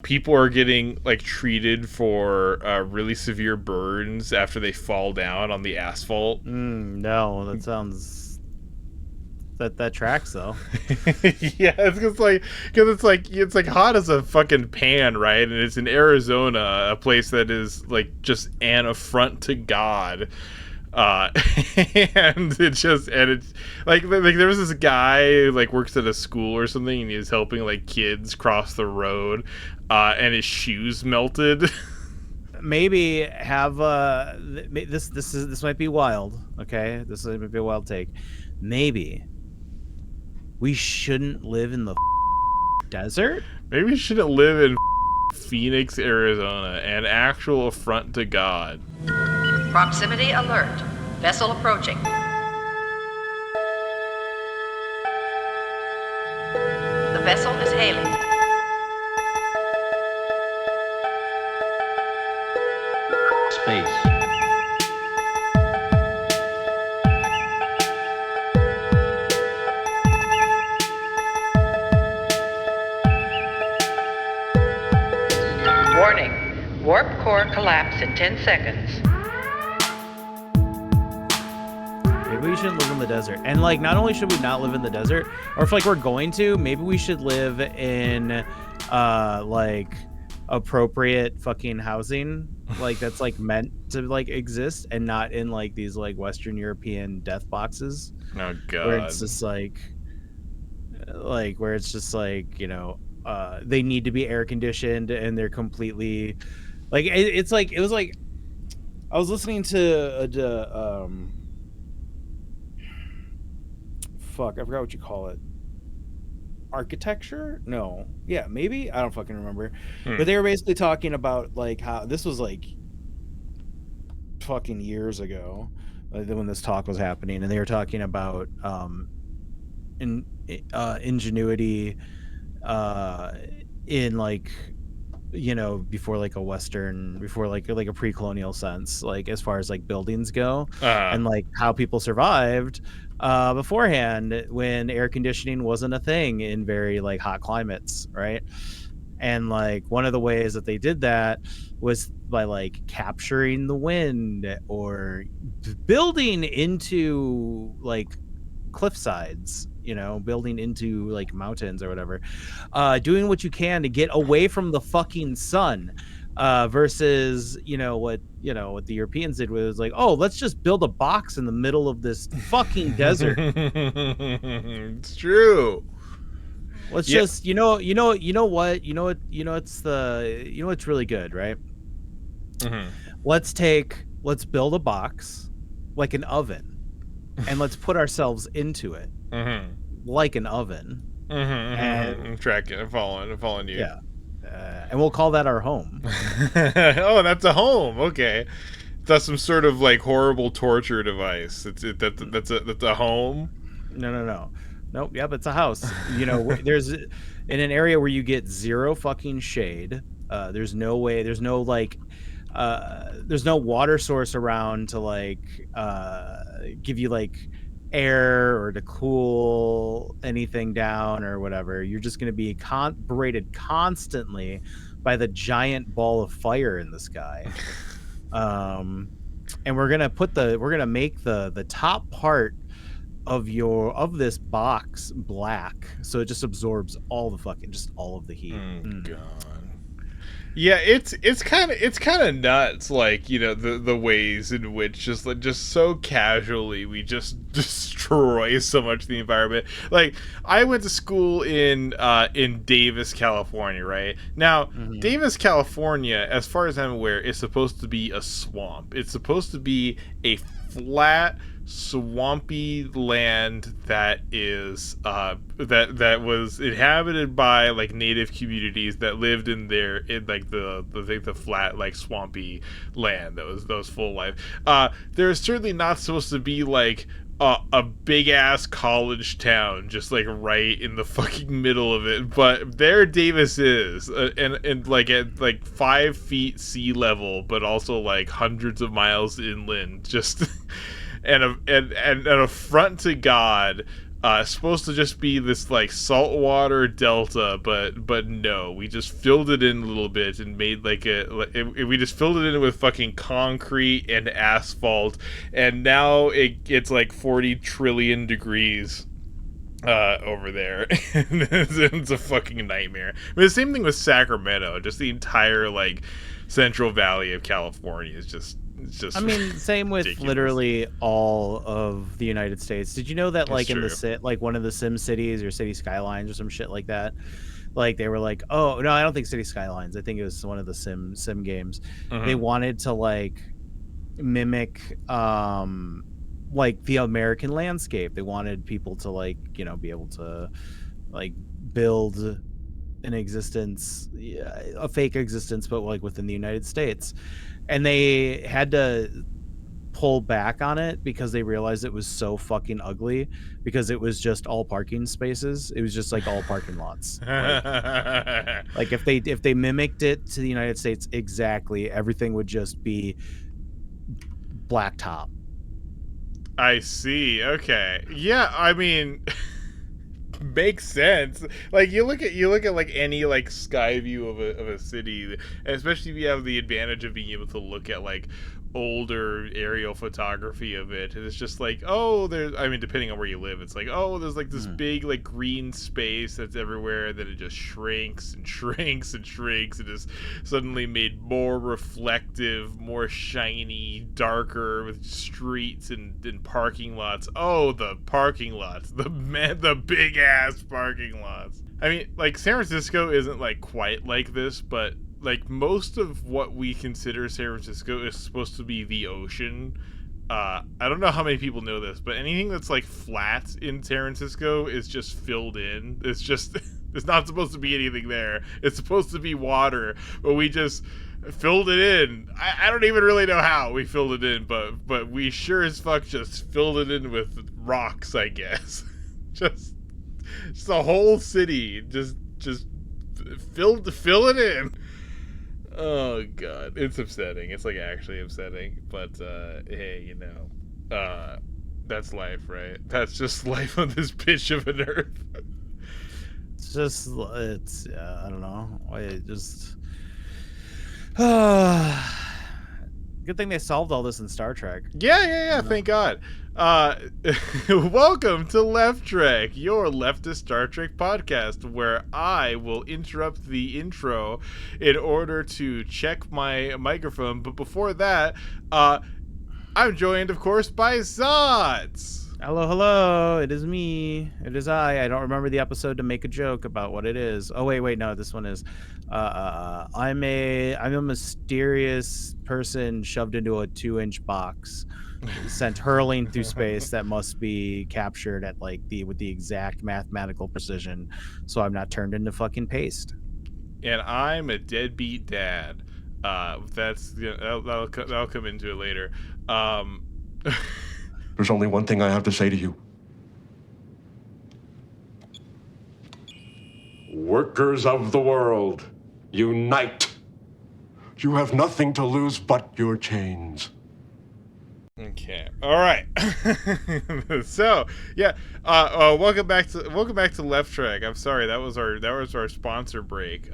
people are getting like treated for really severe burns after they fall down on the asphalt. No, that sounds that tracks though. Yeah, it's like hot as a fucking pan, right? And it's in Arizona, a place that is like just an affront to God. uh and it's like there was this guy who, like, works at a school or something, and he was helping like kids cross the road, and his shoes melted. Maybe have this might be wild. Okay, this might be a wild take. Maybe we shouldn't live in the desert. Maybe you shouldn't live in Phoenix, Arizona, an actual affront to God. Proximity alert. Vessel approaching. The vessel is hailing. Space. Warning. Warp core collapse in 10 seconds. Maybe we shouldn't live in the desert. And like, not only should we not live in the desert, or if like we're going to, maybe we should live in like appropriate fucking housing, like that's like meant to like exist, and not in like these like Western European death boxes. Oh God. Where it's just like where it's just like, you know, they need to be air conditioned and they're completely like it's like it was like I was listening to fuck, I forgot what you call it. Architecture? No. Yeah, maybe. I don't fucking remember. But they were basically talking about like how this was like fucking years ago, when this talk was happening, and they were talking about ingenuity in like, you know, before like a Western, before like a pre-colonial sense, like as far as like buildings go, and like how people survived beforehand when air conditioning wasn't a thing in very like hot climates, right? And like one of the ways that they did that was by like capturing the wind or building into like cliff sides, you know, building into like mountains or whatever, doing what you can to get away from the fucking sun, versus what the Europeans did was like, oh, let's just build a box in the middle of this fucking desert. It's true. Let's just what's really good, right? Let's build a box like an oven, and let's put ourselves into it like an oven. And I'm tracking. I'm following you. Yeah. And we'll call that our home. Oh, that's a home. Okay, that's some sort of like horrible torture device. That's a home. No. Nope. Yep, it's a house. You know, there's in an area where you get zero fucking shade. There's no way. There's no like. There's no water source around to like give you like air or to cool anything down or whatever. You're just going to be berated constantly by the giant ball of fire in the sky. And we're gonna make the top part of this box black, so it just absorbs all of the heat. God. Yeah, it's kind of nuts, like, the ways in which just so casually we just destroy so much of the environment. Like, I went to school in Davis, California, right? Now, Davis, California, as far as I'm aware, is supposed to be a swamp. It's supposed to be a flat, swampy land that is that was inhabited by like native communities that lived in the flat, like, swampy land that was full life. There's certainly not supposed to be like a big ass college town just like right in the fucking middle of it, but there Davis is, and like at like 5 feet sea level, but also like hundreds of miles inland, just and an affront to God, Supposed to just be this like saltwater delta, but no, we just filled it in a little bit and made we just filled it in with fucking concrete and asphalt, and now it's like 40 trillion degrees over there. It's a fucking nightmare. I mean, the same thing with Sacramento. Just the entire like Central Valley of California is just. I mean, same with ridiculous. Literally all of the United States. Did you know that, like, it's in like one of the Sim cities or City Skylines or some shit like that, like they were like, oh no, I don't think City Skylines. I think it was one of the Sim games. Mm-hmm. They wanted to like mimic like the American landscape. They wanted people to like, you know, be able to like build an existence, a fake existence, but like within the United States. And they had to pull back on it because they realized it was so fucking ugly, because it was just all parking spaces. It was just like all parking lots. Like if they mimicked it to the United States exactly, everything would just be blacktop. I see. Okay. Yeah, I mean, makes sense. Like you look at like any like sky view of a city, and especially if you have the advantage of being able to look at like older aerial photography of it, and it's just like, oh, there's, I mean, depending on where you live, it's like, oh, there's like this big like green space that's everywhere, then it just shrinks and shrinks and shrinks, and is suddenly made more reflective, more shiny, darker, with streets and parking lots. Oh, the parking lots, the big ass parking lots. I mean, like San Francisco isn't like quite like this, but like most of what we consider San Francisco is supposed to be the ocean. I don't know how many people know this, but anything that's like flat in San Francisco is just filled in. It's just, it's not supposed to be anything there. It's supposed to be water, but we just filled it in. I don't even really know how we filled it in, but we sure as fuck just filled it in with rocks, I guess. just the whole city, just fill it in. Oh god, it's upsetting. It's like actually upsetting, but hey, you know, that's life, right? That's just life on this bitch of an earth. It's I don't know. I just good thing they solved all this in Star Trek. Yeah. Thank God. Welcome to Left Trek, your leftist Star Trek podcast, where I will interrupt the intro in order to check my microphone. But before that, I'm joined, of course, by Zots. Hello, it is me. It is I don't remember the episode to make a joke about what it is. Oh wait, no, this one is I'm a mysterious person shoved into a 2-inch box, sent hurling through space that must be captured at like with the exact mathematical precision, so I'm not turned into fucking paste. And I'm a deadbeat dad. That's, you know, that'll come into it later. There's only one thing I have to say to you. Workers of the world, unite. You have nothing to lose but your chains. Okay. All right. So yeah. Welcome back to Left Trek. I'm sorry, that was our sponsor break.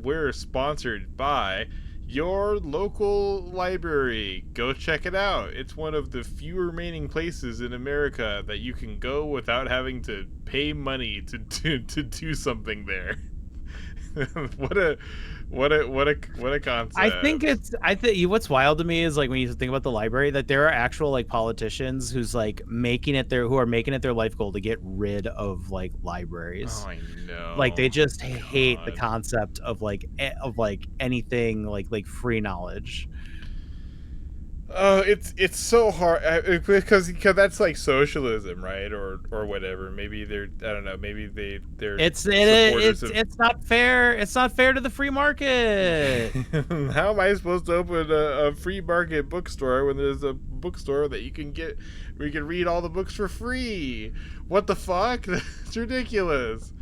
We're sponsored by your local library. Go check it out. It's one of the few remaining places in America that you can go without having to pay money to do something there. What a concept. I think what's wild to me is like when you think about the library, that there are actual like politicians who are making it their life goal to get rid of like libraries. Oh, I know. Like they just hate the concept of anything like free knowledge. It's so hard because that's like socialism, right? Or whatever. Maybe they're, I don't know. Maybe they're. It's not fair. It's not fair to the free market. How am I supposed to open a free market bookstore when there's a bookstore that you can get where you can read all the books for free? What the fuck? It's ridiculous.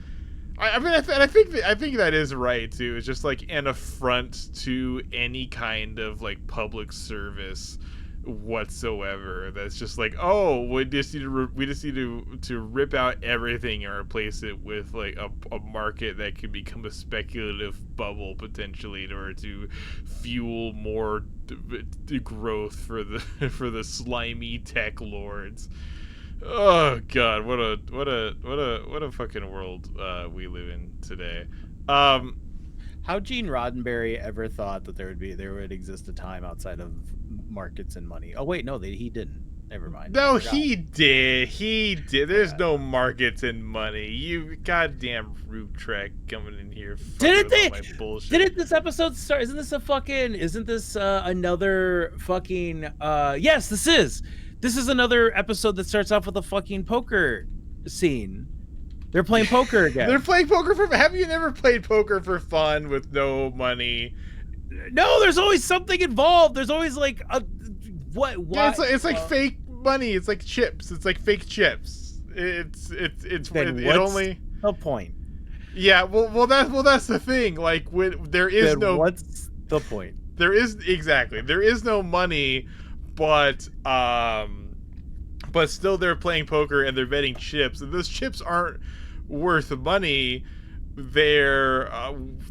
I mean, I think that is right too. It's just like an affront to any kind of like public service whatsoever. That's just like, oh, we just need to rip out everything and replace it with like a market that could become a speculative bubble potentially in order to fuel more growth for the for the slimy tech lords. Oh god, what a fucking world we live in today. How Gene Roddenberry ever thought that there would exist a time outside of markets and money? Oh wait, no, he didn't. Never mind. No, he did. He did. There's no markets and money. You goddamn Root Trek coming in here. Didn't they? My bullshit. Didn't this episode start? Isn't this another fucking? Yes, this is. This is another episode that starts off with a fucking poker scene. They're playing poker again. They're playing poker for. Have you never played poker for fun with no money? No, there's always something involved. There's always like a what? Yeah, it's like fake money. It's like chips. It's like fake chips. It's only the point. Yeah, well that's the thing. Like when there is no. What's the point? There is no money, but still they're playing poker and they're betting chips, and those chips aren't worth money. They're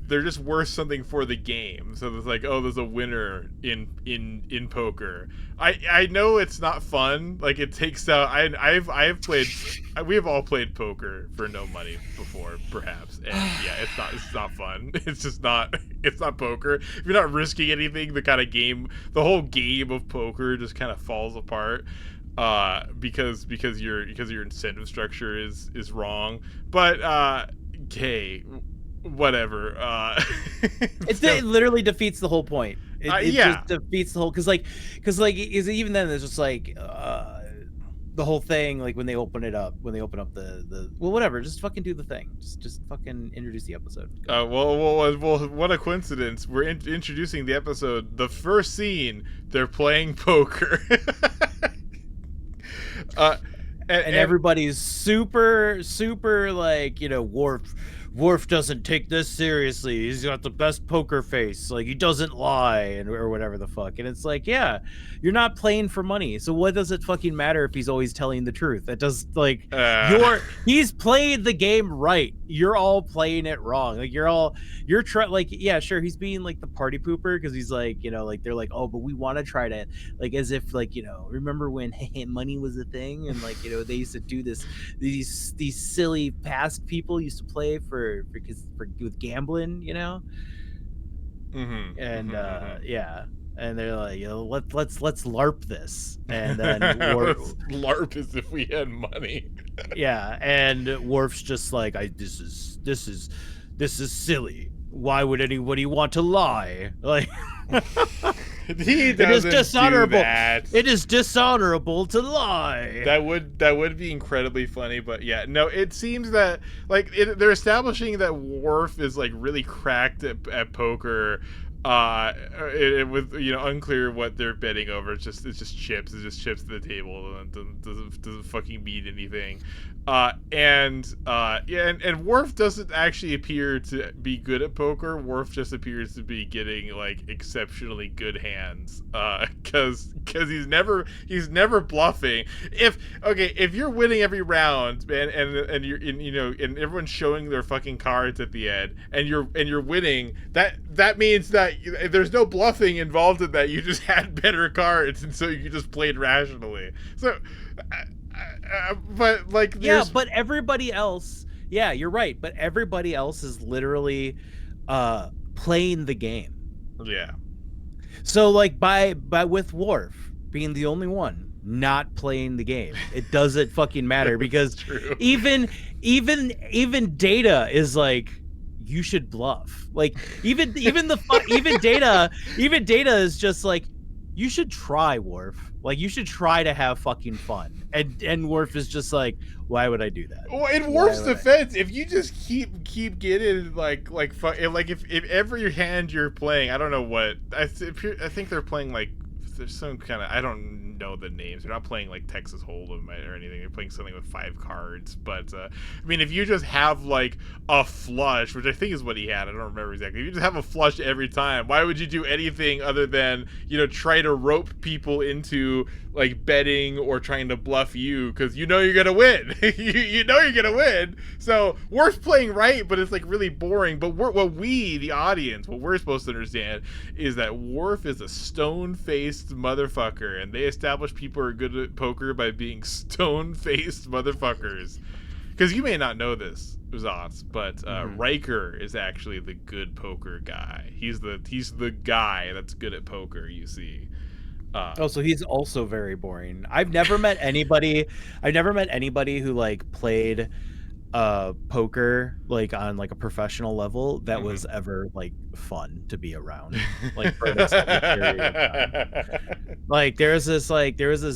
just worth something for the game. So it's like, oh, there's a winner in poker. I know it's not fun. Like it takes out. I've played. We have all played poker for no money before, perhaps. And yeah, it's not fun. It's just not. It's not poker. If you're not risking anything, the whole game of poker just kind of falls apart. Because your incentive structure is wrong. But okay, whatever. It literally defeats the whole point. It just defeats the whole because even then there's just like the whole thing, like when they open up the well, whatever, just fucking do the thing, just fucking introduce the episode. Well, what a coincidence. We're introducing the episode. The first scene, they're playing poker. And everybody's super like, Worf doesn't take this seriously. He's got the best poker face. Like he doesn't lie or whatever the fuck. And it's like, yeah, you're not playing for money. So what does it fucking matter if he's always telling the truth? That does he's played the game right. You're all playing it wrong. Like yeah, sure. He's being like the party pooper because he's like, like they're like, oh, but we want to try to like, as if like, remember when money was a thing and like, they used to do this, these silly past people used to play with gambling, Mm-hmm. And yeah, and they're like, let's LARP this, and then LARP as if we had money. Yeah, and Worf's just like, this is silly. Why would anybody want to lie? Like, it is dishonorable. It is dishonorable to lie. That would be incredibly funny, but yeah, no. It seems that like they're establishing that Worf is like really cracked at poker. With unclear what they're betting over. It's just chips. It's just chips to the table. And doesn't fucking mean anything. And Worf doesn't actually appear to be good at poker. Worf just appears to be getting like exceptionally good hands. Because he's never bluffing. If you're winning every round, man, and you're and everyone's showing their fucking cards at the end, and you're winning, that means that there's no bluffing involved in that. You just had better cards, and so you just played rationally. So. But like but everybody else, yeah, you're right, but everybody else is literally playing the game. Yeah. So like by with Worf being the only one not playing the game, it doesn't fucking matter because even Data is like, you should bluff. Like even Data is just like, you should try, Worf. Like, you should try to have fucking fun. And Worf is just like, why would I do that? Well, in Worf's defense, if you just keep getting like if every hand you're playing, I don't know what I think they're playing, like there's some kind of, I don't know know the names. They're not playing like Texas Hold'em or anything. They're playing something with 5 cards. But I mean, if you just have like a flush, which I think is what he had, I don't remember exactly. If you just have a flush every time, why would you do anything other than, you know, try to rope people into like betting or trying to bluff you, because you know you're gonna win. you know you're gonna win. So Worf's playing right, but it's like really boring. But what we, the audience, what we're supposed to understand is that Worf is a stone-faced motherfucker, and they establish people are good at poker by being stone-faced motherfuckers. Because you may not know this, Zos, but Riker is actually the good poker guy. He's the guy that's good at poker, you see. So he's also very boring. I've never met anybody who like played poker like on like a professional level that was ever like fun to be around, like for an extended period of time. Like there was this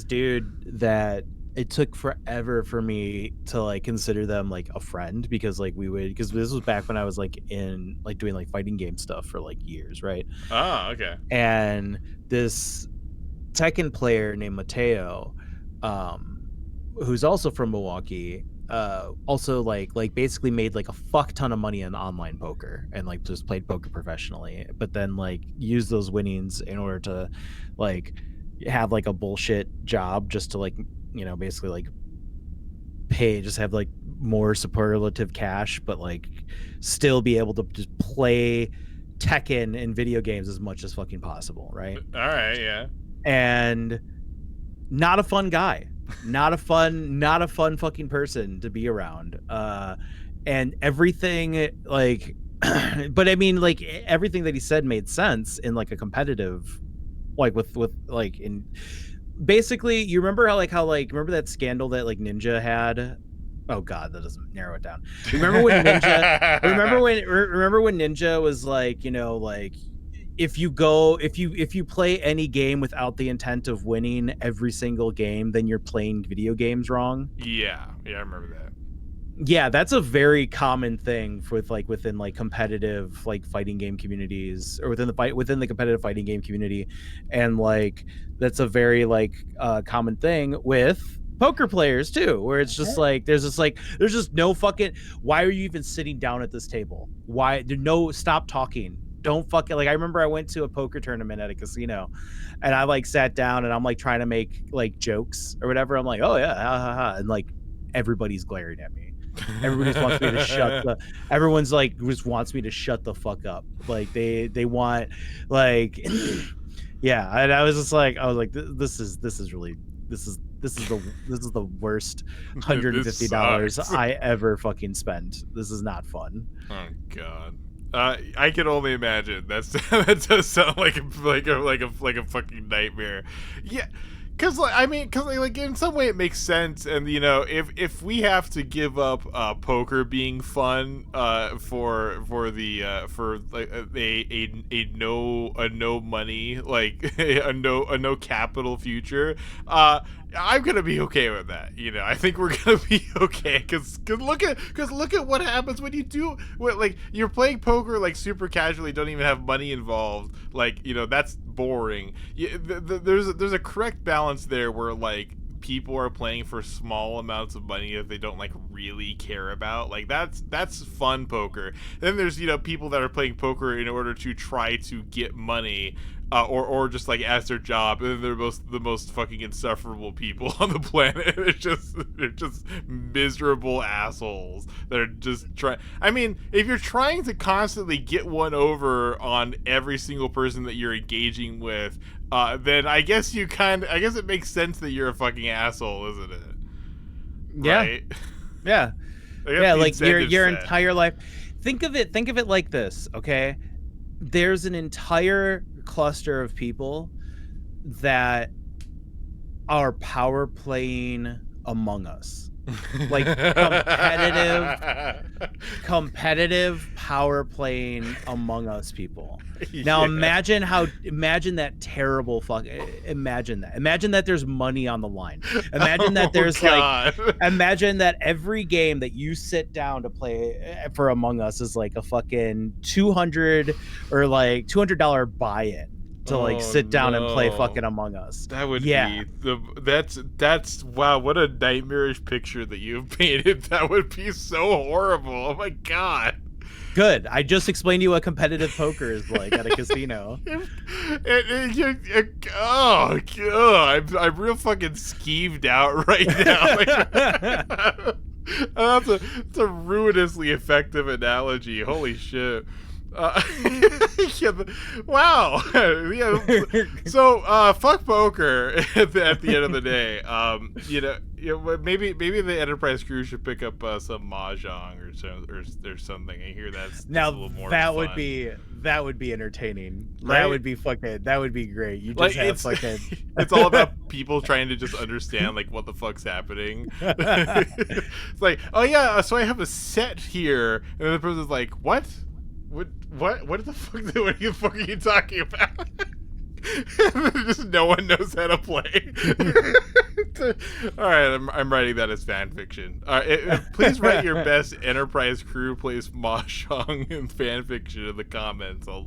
dude that it took forever for me to like consider them like a friend, because this was back when I was like in like doing like fighting game stuff for like years, right? Oh, okay. And this Tekken player named Mateo, who's also from Milwaukee, also like basically made like a fuck ton of money in online poker and like just played poker professionally, but then like used those winnings in order to like have like a bullshit job just to like, you know, basically like just have like more superlative cash, but like still be able to just play Tekken in video games as much as fucking possible, right? All right, yeah. And not a fun guy, not a fun fucking person to be around. And everything like, but I mean, like everything that he said made sense in like a competitive, like with like in basically, you remember remember that scandal that like Ninja had? Oh God, that doesn't narrow it down. Remember when Ninja was like, you know, like if you play any game without the intent of winning every single game, then you're playing video games wrong. Yeah, I remember that. Yeah, that's a very common thing with like within like competitive like fighting game communities, or within the competitive fighting game community, and like that's a very like common thing with poker players too, where it's just like there's just no fucking, why are you even sitting down at this table? Why stop talking. Don't fucking, like I remember I went to a poker tournament at a casino and I like sat down and I'm like trying to make like jokes or whatever. I'm like, oh yeah, ha, ha, ha. And like everybody's glaring at me. Everybody just wants me to everyone's like just wants me to shut the fuck up. Like they want like yeah. And I was like this is the worst $150 I ever fucking spent. This is not fun. Oh God. I can only imagine. That does sound like a fucking nightmare. Yeah, because like in some way it makes sense, and you know if we have to give up poker being fun for like a no money, like a no capital future, I'm gonna be okay with that. You know, I think we're gonna be okay because look at what happens when you do like you're playing poker like super casually, don't even have money involved. Like, you know, that's boring. There's a correct balance there where like people are playing for small amounts of money that they don't like really care about. Like that's fun poker. Then there's, you know, people that are playing poker in order to try to get money. Or just like as their job, and they're the most fucking insufferable people on the planet. They're just miserable assholes that are just trying. I mean, if you're trying to constantly get one over on every single person that you're engaging with, then I guess it makes sense that you're a fucking asshole, isn't it? Yeah. Right? Yeah. Yeah, like your entire life. Think of it like this, okay? There's an entire cluster of people that are power playing Among Us, like competitive power playing Among Us people. Now imagine that terrible imagine that there's money on the line. Imagine that there's imagine that every game that you sit down to play for Among Us is like a fucking $200 or like $200 buy-in. to like sit down and play fucking Among Us. That would be that's wow, what a nightmarish picture that you've painted. That would be so horrible. Oh my god. Good. I just explained to you what competitive poker is like at a casino. Oh god, I'm real fucking skeeved out right now. It's a ruinously effective analogy. Holy shit. Yeah, wow. Yeah. So fuck poker at the end of the day. Maybe the Enterprise crew should pick up some mahjong or something. I hear that's now a little more that fun. would be entertaining. Right? That would be great. You just have fucking it's all about people trying to just understand like what the fuck's happening. It's like, oh yeah, so I have a set here, and then the person's like, what the fuck are you talking about? Just no one knows how to play. All right, I'm writing that as fan fiction. Please write your best Enterprise crew plays mahjong in fan fiction in the comments. I'll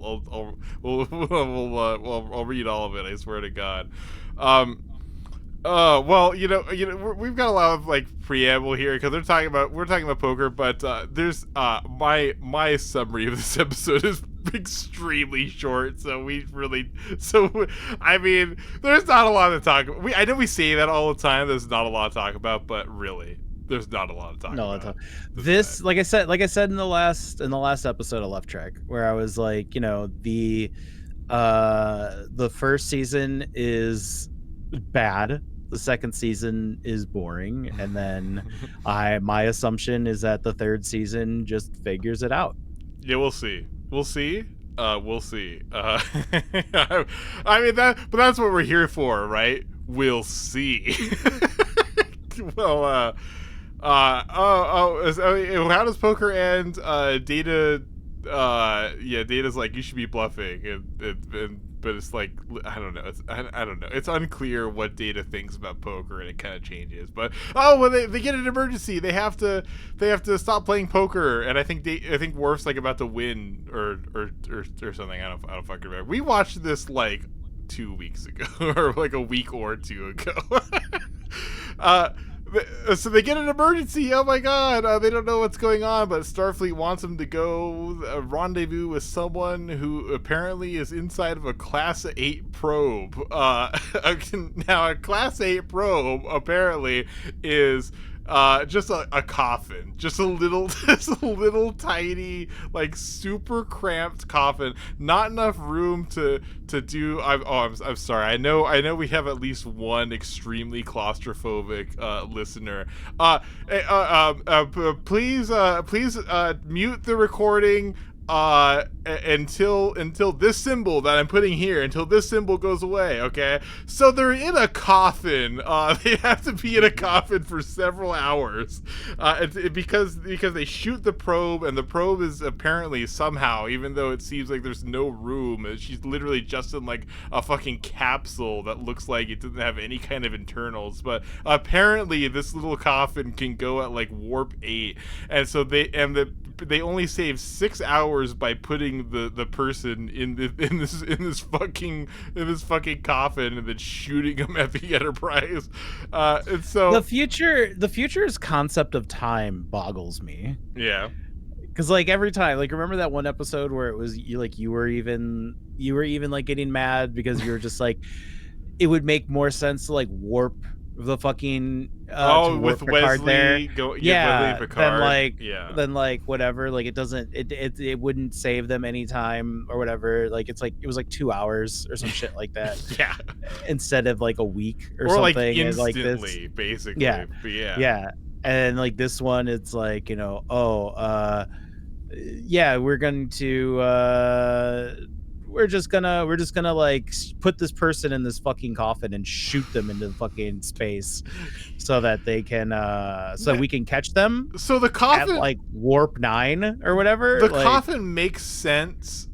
read all of it. I swear to God. Well, we've got a lot of like preamble here because we're talking about poker, but there's my summary of this episode is extremely short, I mean, there's not a lot to talk about. I know we say that all the time. There's not a lot to talk about, but really, there's not a lot to talk about. This, like I said in the last episode of Left Track, where I was like, the first season is bad. The second season is boring, and then my assumption is that the third season just figures it out. Yeah, we'll see. We'll see. I mean but that's what we're here for, right? We'll see. Well, how does poker end? Data, Data's like, you should be bluffing, but it's like, I don't know. I don't know. It's unclear what Data thinks about poker, and it kind of changes. But when they get an emergency, they have to stop playing poker, and I think Worf's like about to win or something. I don't fucking remember. We watched this like 2 weeks ago, or like a week or two ago. So they get an emergency. Oh my god, they don't know what's going on, but Starfleet wants them to go rendezvous with someone who apparently is inside of a Class 8 probe. Now, a Class 8 probe apparently is just a coffin, just a little tiny, like super cramped coffin, not enough room to do. I'm sorry. I know we have at least one extremely claustrophobic listener. Please mute the recording until this symbol that I'm putting here, until this symbol goes away. Okay, so they're in a coffin. They have to be in a coffin for several hours, because they shoot the probe, and the probe is apparently somehow, even though it seems like there's no room, she's literally just in like a fucking capsule that looks like it doesn't have any kind of internals. But apparently this little coffin can go at like warp 8, and so they only save 6 hours by putting the person in this fucking coffin and then shooting him at the Enterprise. And so the future's concept of time boggles me. Yeah. Because like every time, like remember that one episode where it was you were even like getting mad because you were just like, it would make more sense to like warp the fucking with Picard Wesley Wesley Picard. Then like whatever, like it wouldn't save them any time or whatever. Like it was like 2 hours or some shit like that. Yeah, instead of like a week or something, like instantly, and like this, basically. Yeah, but yeah, yeah. And like this one, it's like, we're just gonna like put this person in this fucking coffin and shoot them into fucking space so that they can we can catch them. So the coffin at like warp 9 or whatever. The coffin makes sense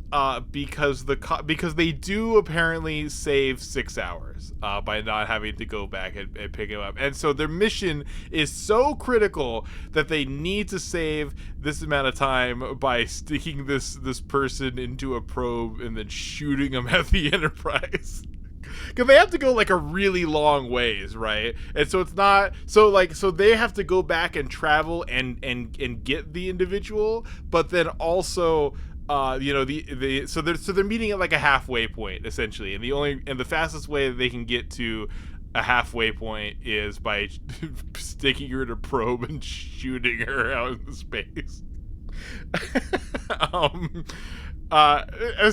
because they do apparently save 6 hours by not having to go back and pick him up, and so their mission is so critical that they need to save this amount of time by sticking this person into a probe and then shooting him at the Enterprise. Because they have to go like a really long ways, right? And so it's not so they have to go back and travel and get the individual, but then also so they're meeting at like a halfway point essentially, and the fastest way that they can get to a halfway point is by sticking her in a probe and shooting her out into space.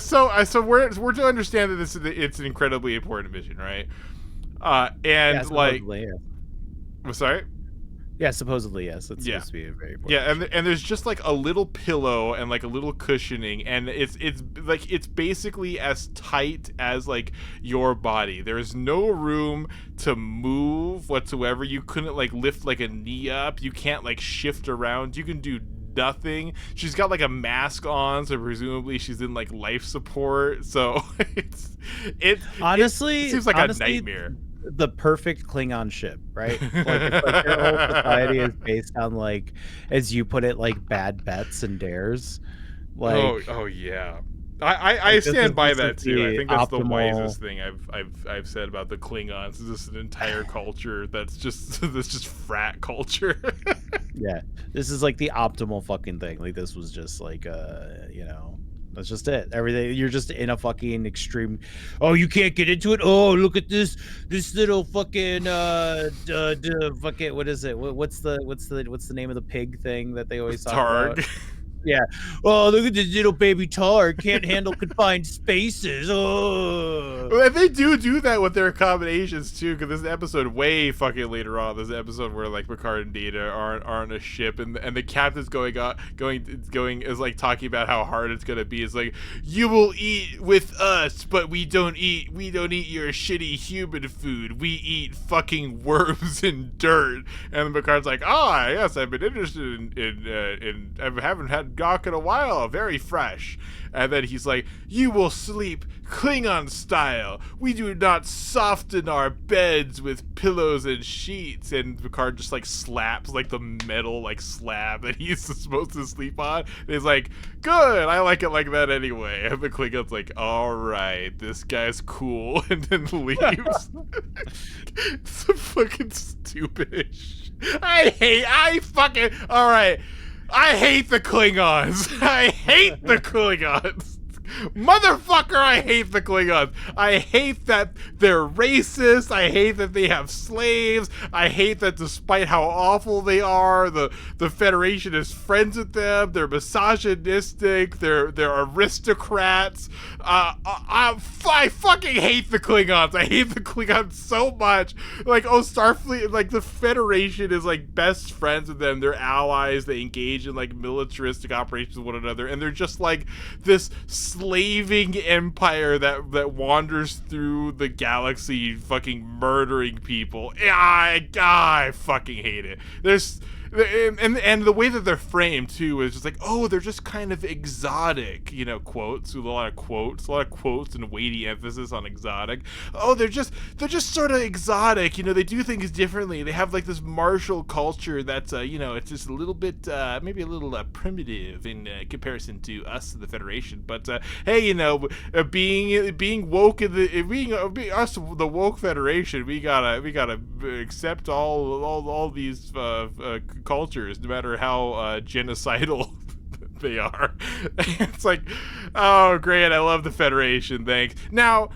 So we're to understand that it's an incredibly important mission, right? And I'm sorry. Yeah, supposedly yes. It's supposed to be a very important. Yeah, and there's just like a little pillow and like a little cushioning, and it's basically as tight as like your body. There is no room to move whatsoever. You couldn't like lift like a knee up. You can't like shift around. You can do nothing. She's got like a mask on, so presumably she's in like life support. So it seems like a nightmare. The perfect Klingon ship, right? Like it's like their whole society is based on like, as you put it, like bad bets and dares. Like oh yeah. I stand by that too. I think that's the wisest thing I've said about the Klingons. Is this an entire culture that's just frat culture? Yeah, this is like the optimal fucking thing. Like this was just like that's just it. Everything, you're just in a fucking extreme. Oh, you can't get into it. Oh, look at this little fucking fucking what is it? What's the name of the pig thing that they always talk Targ. about? Yeah. Oh, look at this little baby tar. Can't handle confined spaces. Oh. Well, they do that with their accommodations too, because this episode way fucking later on. There's an episode where like Picard and Data are on a ship, and the captain's going is like talking about how hard it's gonna be. It's like, you will eat with us, but we don't eat your shitty human food. We eat fucking worms and dirt. And Picard's like, oh yes, I've been interested in I haven't had Gawk in a while, very fresh. And then he's like, you will sleep Klingon style. We do not soften our beds with pillows and sheets. And Picard just like slaps like the metal like slab that he's supposed to sleep on. And he's like, good, I like it like that anyway. And the Klingon's like, all right, this guy's cool. And then leaves. It's so fucking stupidish. I hate the Klingons. I hate the Klingons. Motherfucker, I hate the Klingons. I hate that they're racist. I hate that they have slaves. I hate that despite how awful they are, the Federation is friends with them. They're misogynistic. They're aristocrats. I fucking hate the Klingons. I hate the Klingons so much. Like, Starfleet, like the Federation is like best friends with them. They're allies. They engage in like militaristic operations with one another, and they're just like this slaving empire that wanders through the galaxy fucking murdering people. I fucking hate it. And the way that they're framed too is just like, oh, they're just kind of exotic, quotes with a lot of quotes and weighty emphasis on exotic. Oh, they're just sort of exotic, they do things differently. They have like this martial culture that's it's just a little bit maybe a little primitive in comparison to us, the Federation. But hey, being woke in being us, the woke Federation, we gotta accept all these cultures, no matter how genocidal they are. It's like, oh great, I love the Federation, thanks. Now,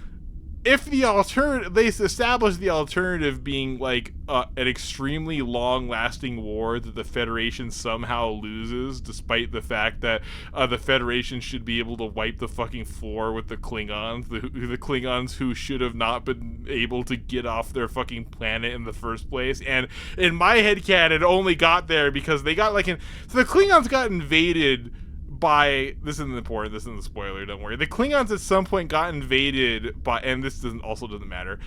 if the alternative, they establish the alternative being like an extremely long-lasting war that the Federation somehow loses, despite the fact that the Federation should be able to wipe the fucking floor with the Klingons, the Klingons who should have not been able to get off their fucking planet in the first place. And in my headcanon, it only got there because they got so the Klingons got invaded by, this isn't important, this isn't a spoiler, don't worry. The Klingons at some point got invaded by, and this doesn't matter,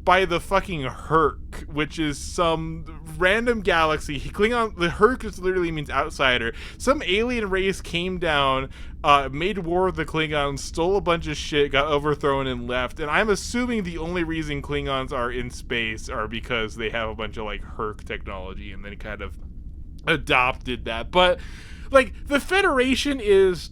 by the fucking Herc, which is some random galaxy. The Herc just literally means outsider. Some alien race came down, made war with the Klingons, stole a bunch of shit, got overthrown and left. And I'm assuming the only reason Klingons are in space are because they have a bunch of like Herc technology and then kind of adopted that. But like the Federation is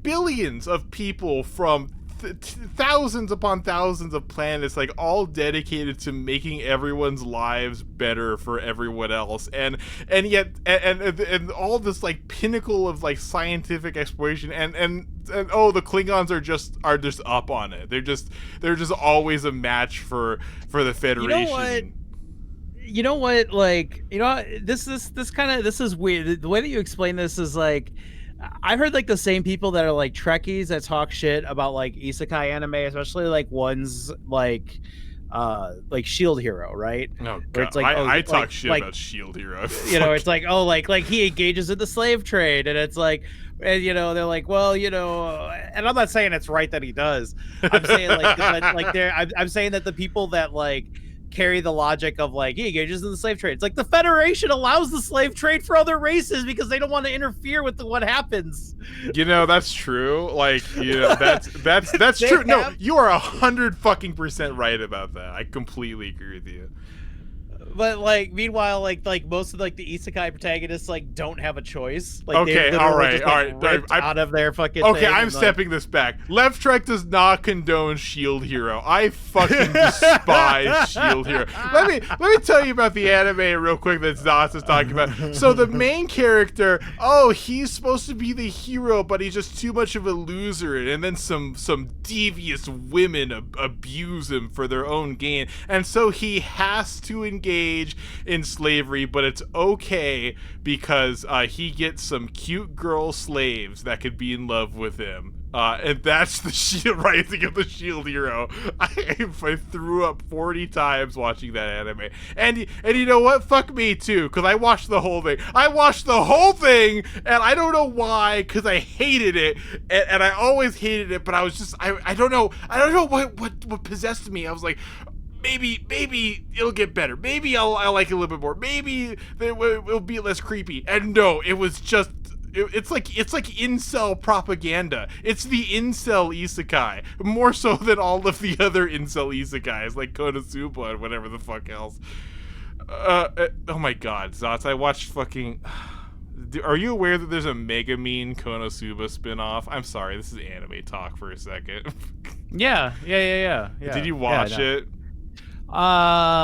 billions of people from thousands upon thousands of planets, like all dedicated to making everyone's lives better for everyone else, and yet and all this like pinnacle of like scientific exploration, and oh, the Klingons are just up on it. They're just always a match for the Federation. You know what? Like, this is weird. The way that you explain this is like, I've heard like the same people that are like Trekkies that talk shit about like isekai anime, especially like ones like Shield Hero, right? Oh god, it's like, I talk shit about Shield Hero. It's like, oh, like he engages in the slave trade, and it's like, and they're like, well, and I'm not saying it's right that he does. I'm saying I'm saying that the people that like carry the logic of like he engages in the slave trade. It's like the Federation allows the slave trade for other races because they don't want to interfere with what happens. That's true. Like, that's true. No, you are 100% right about that. I completely agree with you. But like, meanwhile, like most of like the isekai protagonists like don't have a choice. Like, okay, all right. Out of their fucking. Okay, I'm stepping this back. Left Trek does not condone Shield Hero. I fucking despise Shield Hero. Let me tell you about the anime real quick that Zaz is talking about. So the main character, he's supposed to be the hero, but he's just too much of a loser, and then some devious women abuse him for their own gain, and so he has to engage in slavery, but it's okay because he gets some cute girl slaves that could be in love with him. And that's the rising of the Shield Hero. I threw up 40 times watching that anime. And you know what? Fuck me too, because I watched the whole thing. And I don't know why, because I hated it. And I always hated it, but I was just, I don't know what possessed me. I was like, maybe it'll get better. Maybe I'll like it a little bit more. Maybe it'll be less creepy. And no, it was just, it's like incel propaganda. It's the incel isekai, more so than all of the other incel isekais like Konosuba and whatever the fuck else. Oh my god, Zats, I watched fucking... Are you aware that there's a Megamine Konosuba spinoff? I'm sorry, this is anime talk for a second. Yeah. Did you watch it? I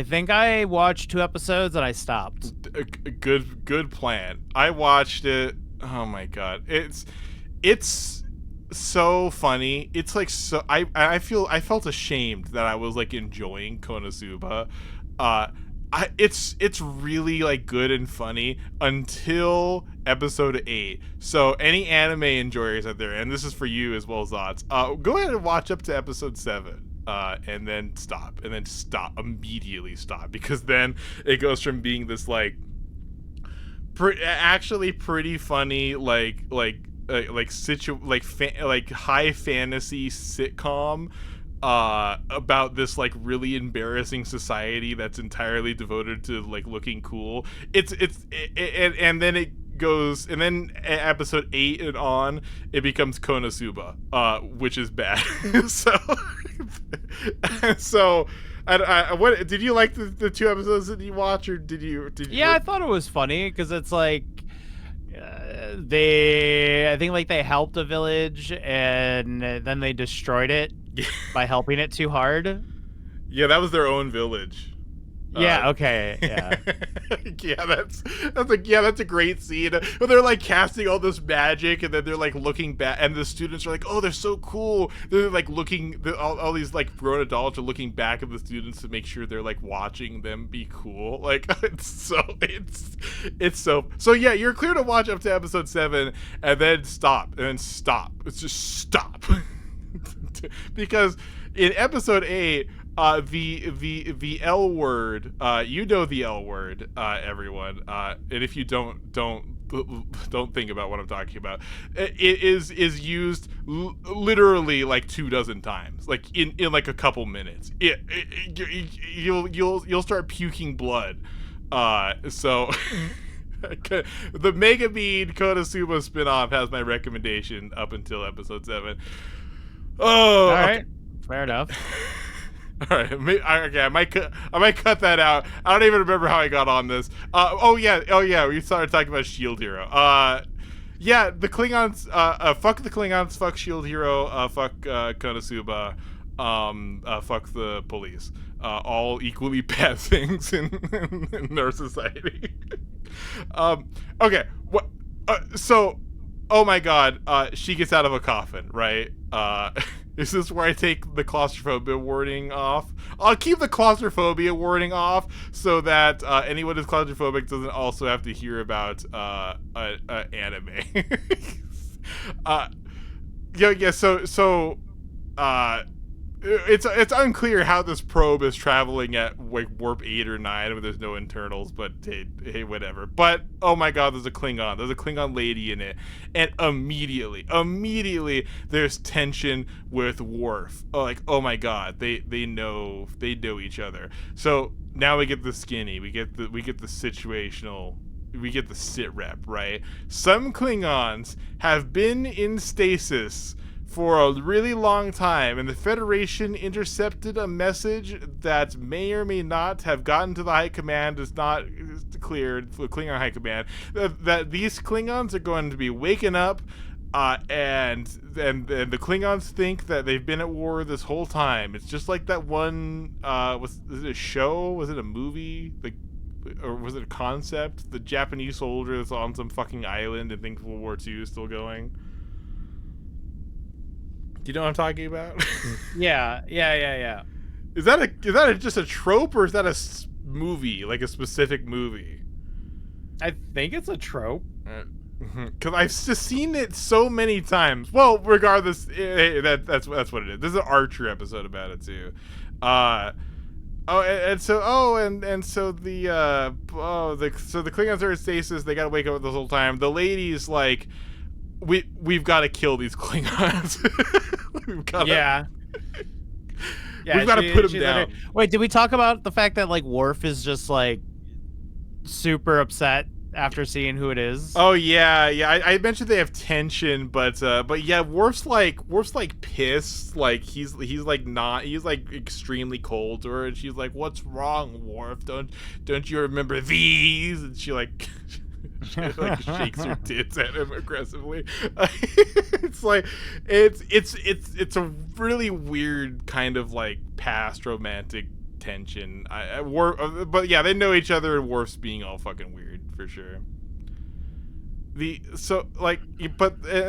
think I watched 2 episodes and I stopped. Good plan. I watched it. Oh my god, it's so funny. It's like so. I felt ashamed that I was like enjoying Konosuba. It's really like good and funny until episode 8. So any anime enjoyers out there, and this is for you as well as Zots, go ahead and watch up to episode 7. And then immediately stop, because then it goes from being this like actually pretty funny high fantasy sitcom about this like really embarrassing society that's entirely devoted to like looking cool. And then it goes, and then episode 8 and on it becomes Konosuba, which is bad. so what did you like the 2 episodes that you watched, or did you I thought it was funny because it's like I think like they helped a village and then they destroyed it by helping it too hard. Yeah, that was their own village. Yeah. Okay. Yeah. That's a great scene. But they're like casting all this magic, and then they're like looking back, and the students are like, "Oh, they're so cool." They're like looking. All these like grown adults are looking back at the students to make sure they're like watching them be cool. Like it's so. So yeah, you're clear to watch up to episode 7, and then stop. It's just stop. Because in episode 8. The L word, the L word, everyone. And if you don't don't think about what I'm talking about. It is used literally like 24 times, like in like a couple minutes. You'll start puking blood. So the Mega Bean Konosuba spinoff has my recommendation up until episode 7. Oh, all right, fair enough. All right, okay, I might cut that out. I don't even remember how I got on this. Oh yeah, we started talking about Shield Hero. Yeah, the Klingons. Fuck the Klingons. Fuck Shield Hero. Fuck Konosuba. Fuck the police. All equally bad things in our society. Okay. What? So, oh my God. She gets out of a coffin, right? Is this where I take the claustrophobia warning off? I'll keep the claustrophobia warning off so that anyone who's claustrophobic doesn't also have to hear about anime. It's unclear how this probe is traveling at like warp 8 or 9 where there's no internals, but hey, whatever. But oh my God, there's a Klingon lady in it, and immediately there's tension with Worf. Oh my God, they know each other. So now we get the skinny, we get the situational, we get the sit rep, right? Some Klingons have been in stasis for a really long time, and the Federation intercepted a message that may or may not have gotten to the High Command. Is not cleared for Klingon High Command that these Klingons are going to be waking up, and the Klingons think that they've been at war this whole time. It's just like that one. Was it a show? Was it a movie? Or was it a concept? The Japanese soldier that's on some fucking island and thinks World War II is still going. Do you know what I'm talking about? Yeah. Is that just a trope, or is that a movie, like a specific movie? I think it's a trope. Because I've just seen it so many times. Well, regardless, that's what it is. There's an Archer episode about it too. So the Klingons are in stasis. They gotta wake up this whole time. The lady's like, we've got to kill these Klingons. We've got to put them down. Wait, did we talk about the fact that like Worf is just like super upset after seeing who it is? Oh yeah. I mentioned they have tension, but yeah, Worf's like pissed. Like he's like extremely cold to her, and she's like, "What's wrong, Worf? Don't you remember these?" And she like. She like shakes her tits at him aggressively. It's like it's a really weird kind of like past romantic tension. But yeah, they know each other, and Worf's being all fucking weird for sure. And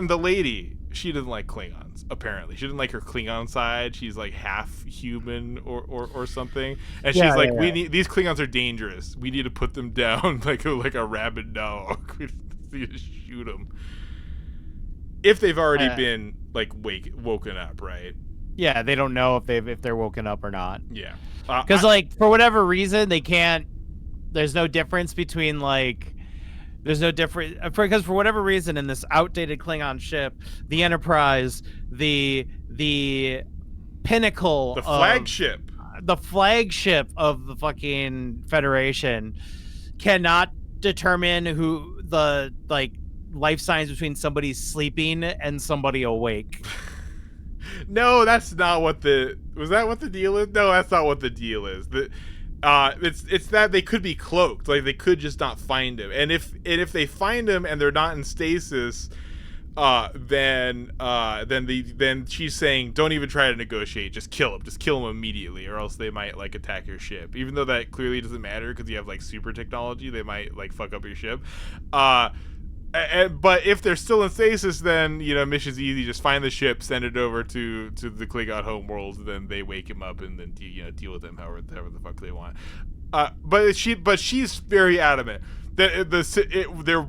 the lady, she doesn't like Klingons. Apparently, she didn't like her Klingon side. She's like half human or something, and she's like, "We need these Klingons are dangerous. We need to put them down like a rabid dog. We need to shoot them if they've already been like woken up, right?" Yeah, they don't know if they're woken up or not. Yeah, because like for whatever reason they can't. There's no difference between like. There's no difference because for whatever reason in this outdated Klingon ship, the Enterprise, the pinnacle, the flagship of the fucking Federation, cannot determine who the like life signs between somebody sleeping and somebody awake. No, that's not what was that what the deal is? No, that's not what the deal is. It's that they could be cloaked, like they could just not find him, and if they find him and they're not in stasis, then she's saying, don't even try to negotiate, just kill him immediately, or else they might like attack your ship, even though that clearly doesn't matter because you have like super technology. They might like fuck up your ship. But if they're still in stasis, then mission's easy. Just find the ship, send it over to the Klingon homeworld, and then they wake him up and then deal with him however the fuck they want. But she's very adamant that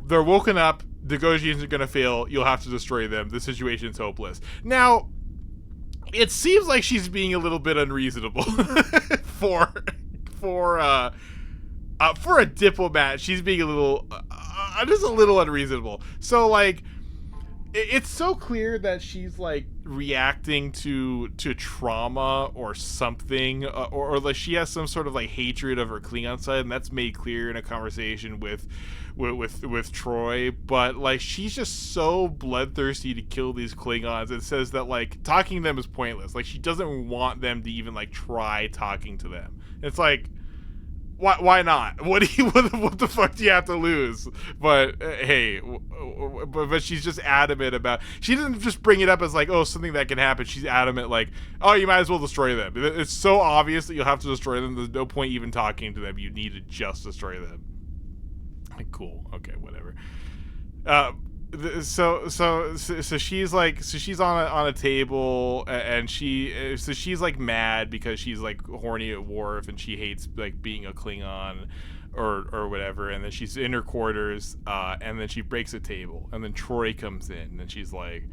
they're woken up. Negotiations are gonna fail. You'll have to destroy them. The situation's hopeless. Now, it seems like she's being a little bit unreasonable for a diplomat. She's being a little just a little unreasonable. So like, it's so clear that she's like reacting to trauma or something, or like she has some sort of like hatred of her Klingon side, and that's made clear in a conversation with Troy. But like, she's just so bloodthirsty to kill these Klingons, and says that like talking to them is pointless. Like, she doesn't want them to even like try talking to them. It's like, why not? What the fuck do you have to lose? But hey, but she's just adamant about. She doesn't just bring it up as like, oh, something that can happen. She's adamant like, oh, you might as well destroy them. It's so obvious that you'll have to destroy them. There's no point even talking to them. You need to just destroy them. Like, cool. Okay, whatever. So she's like, so she's on a table, and she's like mad because she's like horny at Worf, and she hates like being a Klingon or whatever. And then she's in her quarters, and then she breaks a table, and then Troy comes in, and she's like,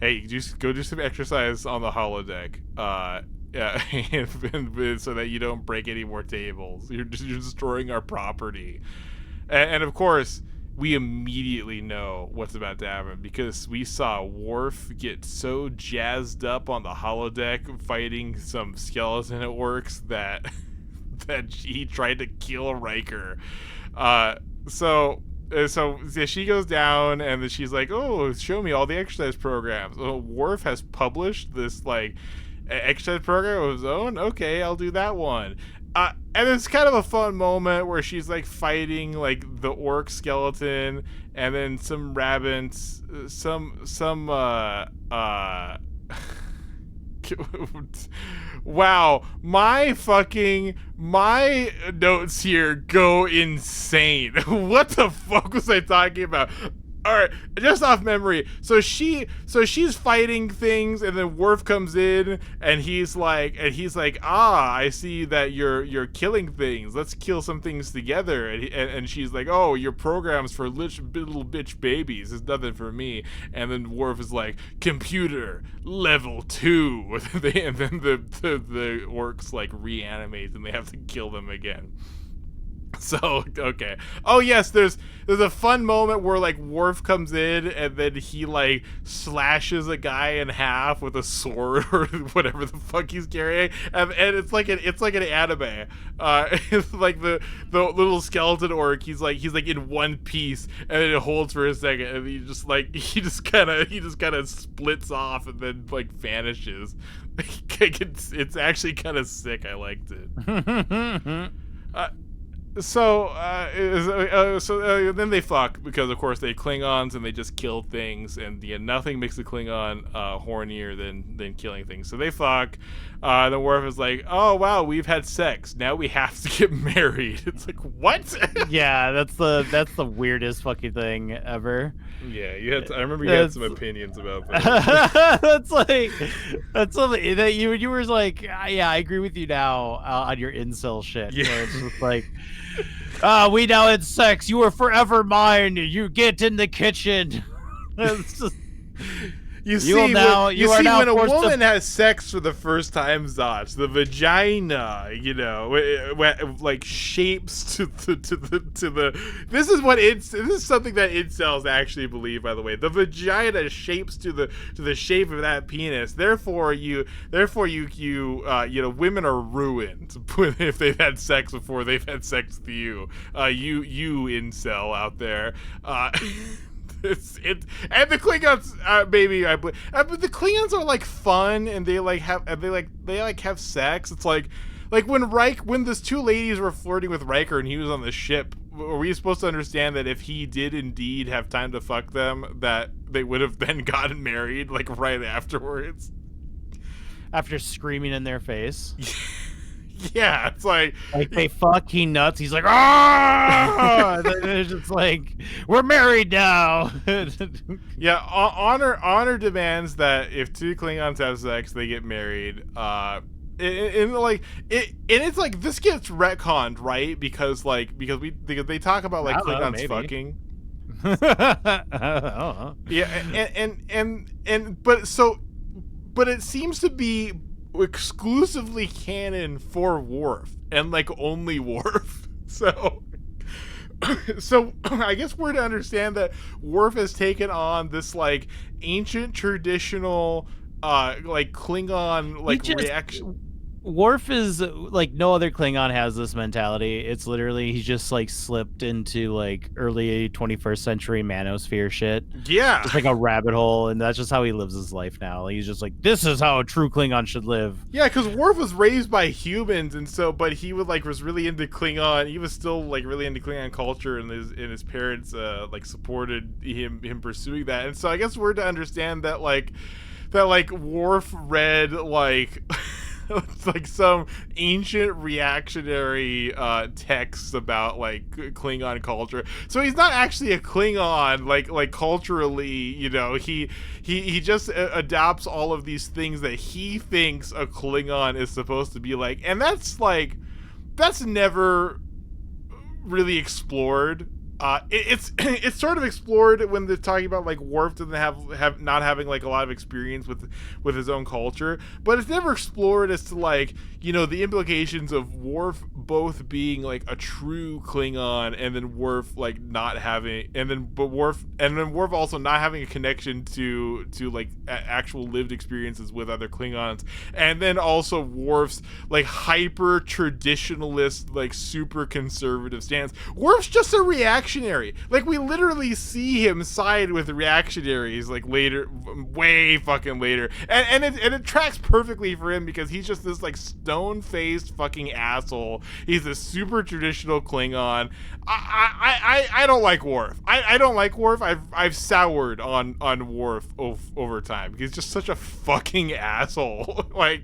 hey, just go do some exercise on the holodeck, yeah, so that you don't break any more tables. You're destroying our property. And of course, we immediately know what's about to happen, because we saw Worf get so jazzed up on the holodeck fighting some skeleton at Works that he tried to kill Riker. So she goes down, and then she's like, oh, show me all the exercise programs. Oh, Worf has published this like exercise program of his own. Okay, I'll do that one. And it's kind of a fun moment where she's like fighting like the orc skeleton, and then some rabbits, wow, my notes here go insane. What the fuck was I talking about? All right, just off memory. So she's fighting things, and then Worf comes in, and he's like, ah, I see that you're killing things. Let's kill some things together. And she's like, oh, your program's for little bitch babies. It's nothing for me. And then Worf is like, computer level 2. And then the orcs like reanimate, and they have to kill them again. So, okay. Oh yes, there's a fun moment where like Worf comes in, and then he like slashes a guy in half with a sword or whatever the fuck he's carrying, and it's like an anime. It's like the little skeleton orc. He's like in one piece, and then it holds for a second, and he just kind of splits off and then like vanishes. It's actually kind of sick. I liked it. So then they fuck, because of course they Klingons, and they just kill things, and nothing makes the Klingon hornier than killing things. So they fuck. Then Worf is like, oh wow, we've had sex, now we have to get married. It's like, what? Yeah, that's the weirdest fucking thing ever. Yeah, I remember you had some opinions about that. that's something that you were like, yeah, I agree with you now on your incel shit. Yeah. Where it's just like, we now had sex. You are forever mine. You get in the kitchen. It's just, You see, when a woman has sex for the first time, Zotch, the vagina, like shapes to the. This is something that incels actually believe, by the way. The vagina shapes to the shape of that penis. Therefore, women are ruined if they've had sex before they've had sex with you. You incel out there. And the Klingons, but the Klingons are like fun, and they have sex. It's like when those two ladies were flirting with Riker and he was on the ship. Were we supposed to understand that if he did indeed have time to fuck them, that they would have then gotten married like right afterwards? After screaming in their face. Yeah, it's like they fuck, he nuts, he's like, ah! They're just like, we're married now. Yeah, honor demands that if two Klingons have sex, they get married. And it's like, this gets retconned, right? Because they talk about like Klingons fucking. Yeah, but it seems to be exclusively canon for Worf, and like only Worf. So so I guess we're to understand that Worf has taken on this like ancient traditional like Klingon like reaction. Worf is like no other Klingon has this mentality. It's literally he's just like slipped into like early 21st century manosphere shit. Yeah, just like a rabbit hole, and that's just how he lives his life now. Like, he's just like, this is how a true Klingon should live. Yeah, because Worf was raised by humans, and so but he was really into Klingon. He was still like really into Klingon culture, and his parents like supported him pursuing that. And so I guess we're to understand that like Worf read like. It's like some ancient reactionary texts about like Klingon culture. So he's not actually a Klingon like culturally, you know. He just adopts all of these things that he thinks a Klingon is supposed to be like, and that's never really explored. It's sort of explored when they're talking about like Worf doesn't have not having like a lot of experience with his own culture, but it's never explored as to like, you know, the implications of Worf both being like a true Klingon and then Worf like not having, and then Worf also not having a connection to like actual lived experiences with other Klingons, and then also Worf's like hyper traditionalist like super conservative stance. Worf's just a reactionary. Like, we literally see him side with reactionaries like later, way fucking later, and it tracks perfectly for him because he's just this like stone-faced fucking asshole. He's a super traditional Klingon. I don't like Worf. I don't like Worf. I've soured on Worf over time. He's just such a fucking asshole. Like.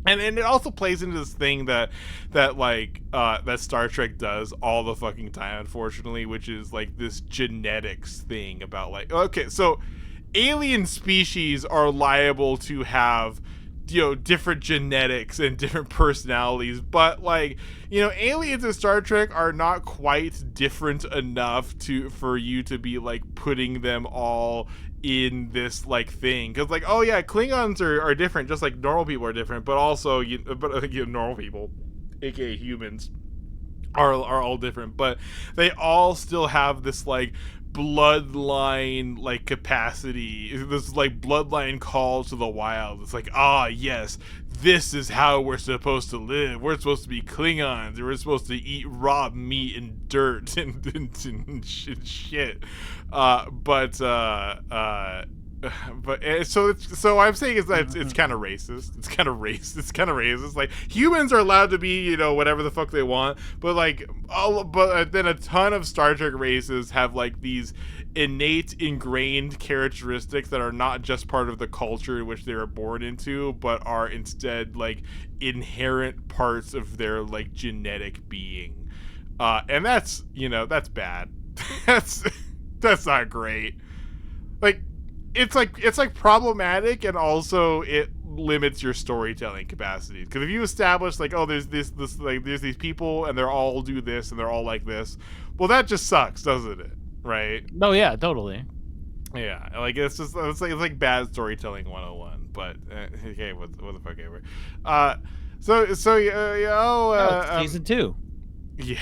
And it also plays into this thing that Star Trek does all the fucking time, unfortunately, which is like this genetics thing about like, okay, so alien species are liable to have, you know, different genetics and different personalities, but like, you know, aliens in Star Trek are not quite different enough for you to be like putting them all in this like thing, because like, oh yeah, Klingons are different, just like normal people are different, but also normal people, aka humans, are all different, but they all still have this like bloodline like capacity, this like bloodline call to the wild. It's like, yes, this is how we're supposed to live. We're supposed to be Klingons. We're supposed to eat raw meat and dirt and shit. So I'm saying is that it's kind of racist. It's kind of racist. Like, humans are allowed to be, you know, whatever the fuck they want, but like then a ton of Star Trek races have like these innate ingrained characteristics that are not just part of the culture in which they were born into, but are instead like inherent parts of their like genetic being. And that's, you know, that's bad. that's not great. Like, it's like problematic, and also it limits your storytelling capacities, because if you establish like, oh, there's this like there's these people and they're all do this and they're all like this, well, that just sucks, doesn't it? Right? No, yeah, totally. Yeah, like it's like bad storytelling 101. But okay, what the fuck ever. Season 2. Yeah.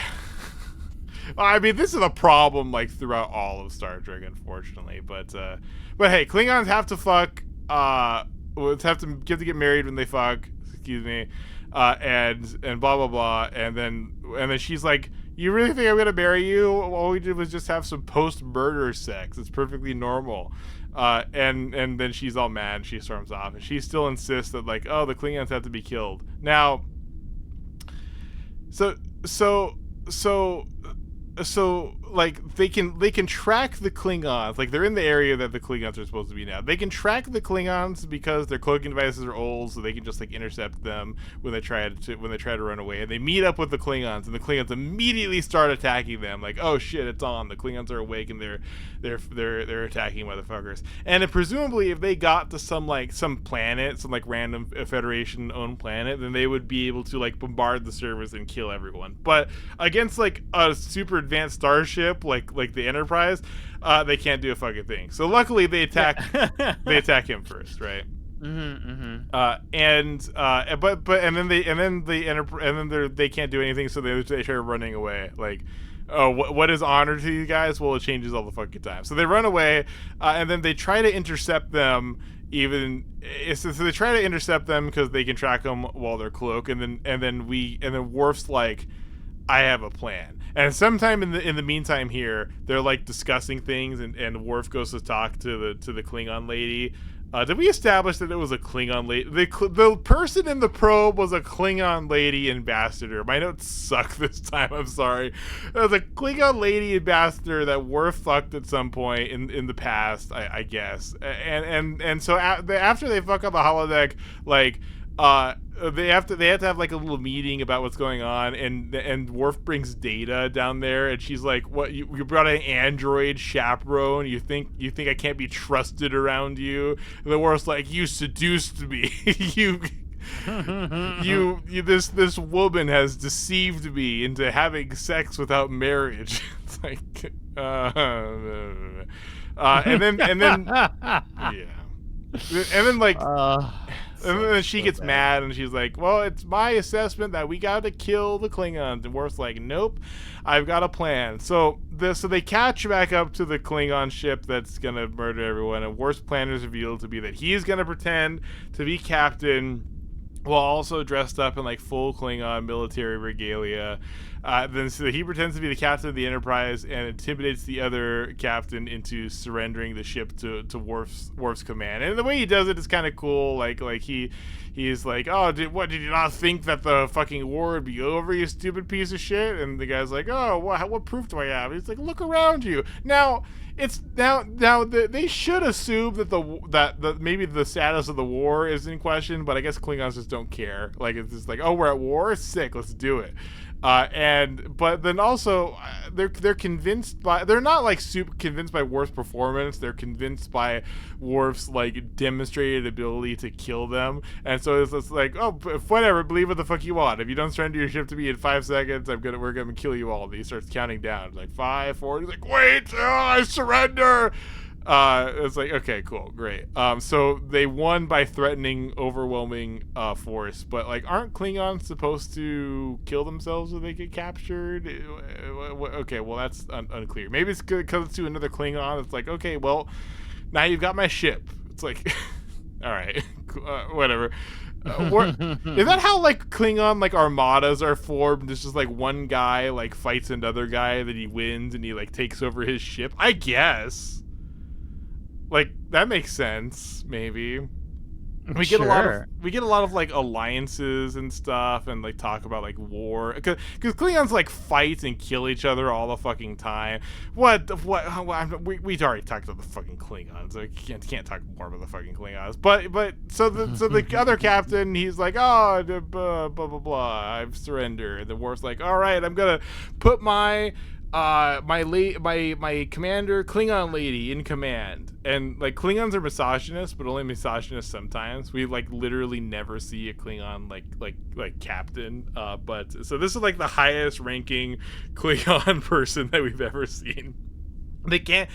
I mean, this is a problem like throughout all of Star Trek, unfortunately. But hey, Klingons have to fuck. Have to get married when they fuck. Excuse me. And blah blah blah. And then she's like, "You really think I'm gonna marry you? All we did was just have some post-murder sex. It's perfectly normal." And then she's all mad. She storms off, and she still insists that like, oh, the Klingons have to be killed now. So like they can track the Klingons, like they're in the area that the Klingons are supposed to be now. They can track the Klingons because their cloaking devices are old, so they can just like intercept them when they try to run away. And they meet up with the Klingons, and the Klingons immediately start attacking them. Like, oh shit, it's on. The Klingons are awake and they're attacking motherfuckers. And then presumably, if they got to some planet, some like random Federation owned planet, then they would be able to like bombard the servers and kill everyone. But against like a super advanced starship like the Enterprise, they can't do a fucking thing. So luckily they attack him first, right? But then they can't do anything, so they try running away. Like, Oh, what is honor to you guys? Well, it changes all the fucking time. So they run away, and then they try to intercept them. So they try to intercept them because they can track them while they're cloaked, and then Worf's like, I have a plan. And sometime in the meantime here, they're like discussing things, and Worf goes to talk to the Klingon lady. Did we establish that it was a Klingon lady? The person in the probe was a Klingon lady ambassador. My notes suck this time. I'm sorry. It was a Klingon lady ambassador that Worf fucked at some point in the past, I guess. And so after they fuck up the holodeck, like they have to have like a little meeting about what's going on, and Worf brings Data down there, and she's like, "What? You brought an android chaperone? You think I can't be trusted around you?" And the Worf's like, "You seduced me. This woman has deceived me into having sex without marriage." It's like, and then yeah. And then like, and then she gets mad and she's like, "Well, it's my assessment that we got to kill the Klingons." And Worf's like, "Nope, I've got a plan." So they catch back up to the Klingon ship that's gonna murder everyone, and Worf's plan is revealed to be that he's gonna pretend to be captain while also dressed up in like full Klingon military regalia. Then so he pretends to be the captain of the Enterprise and intimidates the other captain into surrendering the ship to Worf's command. And the way he does it is kind of cool. Like he's like, "Oh, did you not think that the fucking war would be over, you stupid piece of shit?" And the guy's like, "Oh, what proof do I have?" He's like, "Look around you." Now they should assume that maybe the status of the war is in question, but I guess Klingons just don't care. Like, it's just like, "Oh, we're at war? Sick, let's do it." But then also they're convinced by, they're not like super convinced by Worf's performance. They're convinced by Worf's like demonstrated ability to kill them. And so it's like, "Oh, whatever, believe what the fuck you want. If you don't surrender your ship to me in 5 seconds, we're gonna kill you all." And he starts counting down. It's like 5, 4. He's like, "Wait, I surrender." It's like, okay, cool, great. So they won by threatening overwhelming force, but like, aren't Klingons supposed to kill themselves if they get captured? Okay, well, that's unclear. Maybe it's because it's to another Klingon. It's like, okay, well, now you've got my ship. It's like, all right, whatever. Is that how like Klingon like armadas are formed? It's just like one guy like fights another guy, that he wins and he like takes over his ship, I guess. Like, that makes sense, maybe. We get a lot of like alliances and stuff, and like talk about like war, because Klingons like fight and kill each other all the fucking time. We already talked about the fucking Klingons. I can't talk more about the fucking Klingons. But so the other captain, he's like, "Oh, blah blah blah, I've surrendered." And the Worf's like, "All right, I'm gonna put my commander Klingon lady in command." And like, Klingons are misogynists, but only misogynists sometimes. We like literally never see a Klingon like captain. But so this is like the highest ranking Klingon person that we've ever seen. I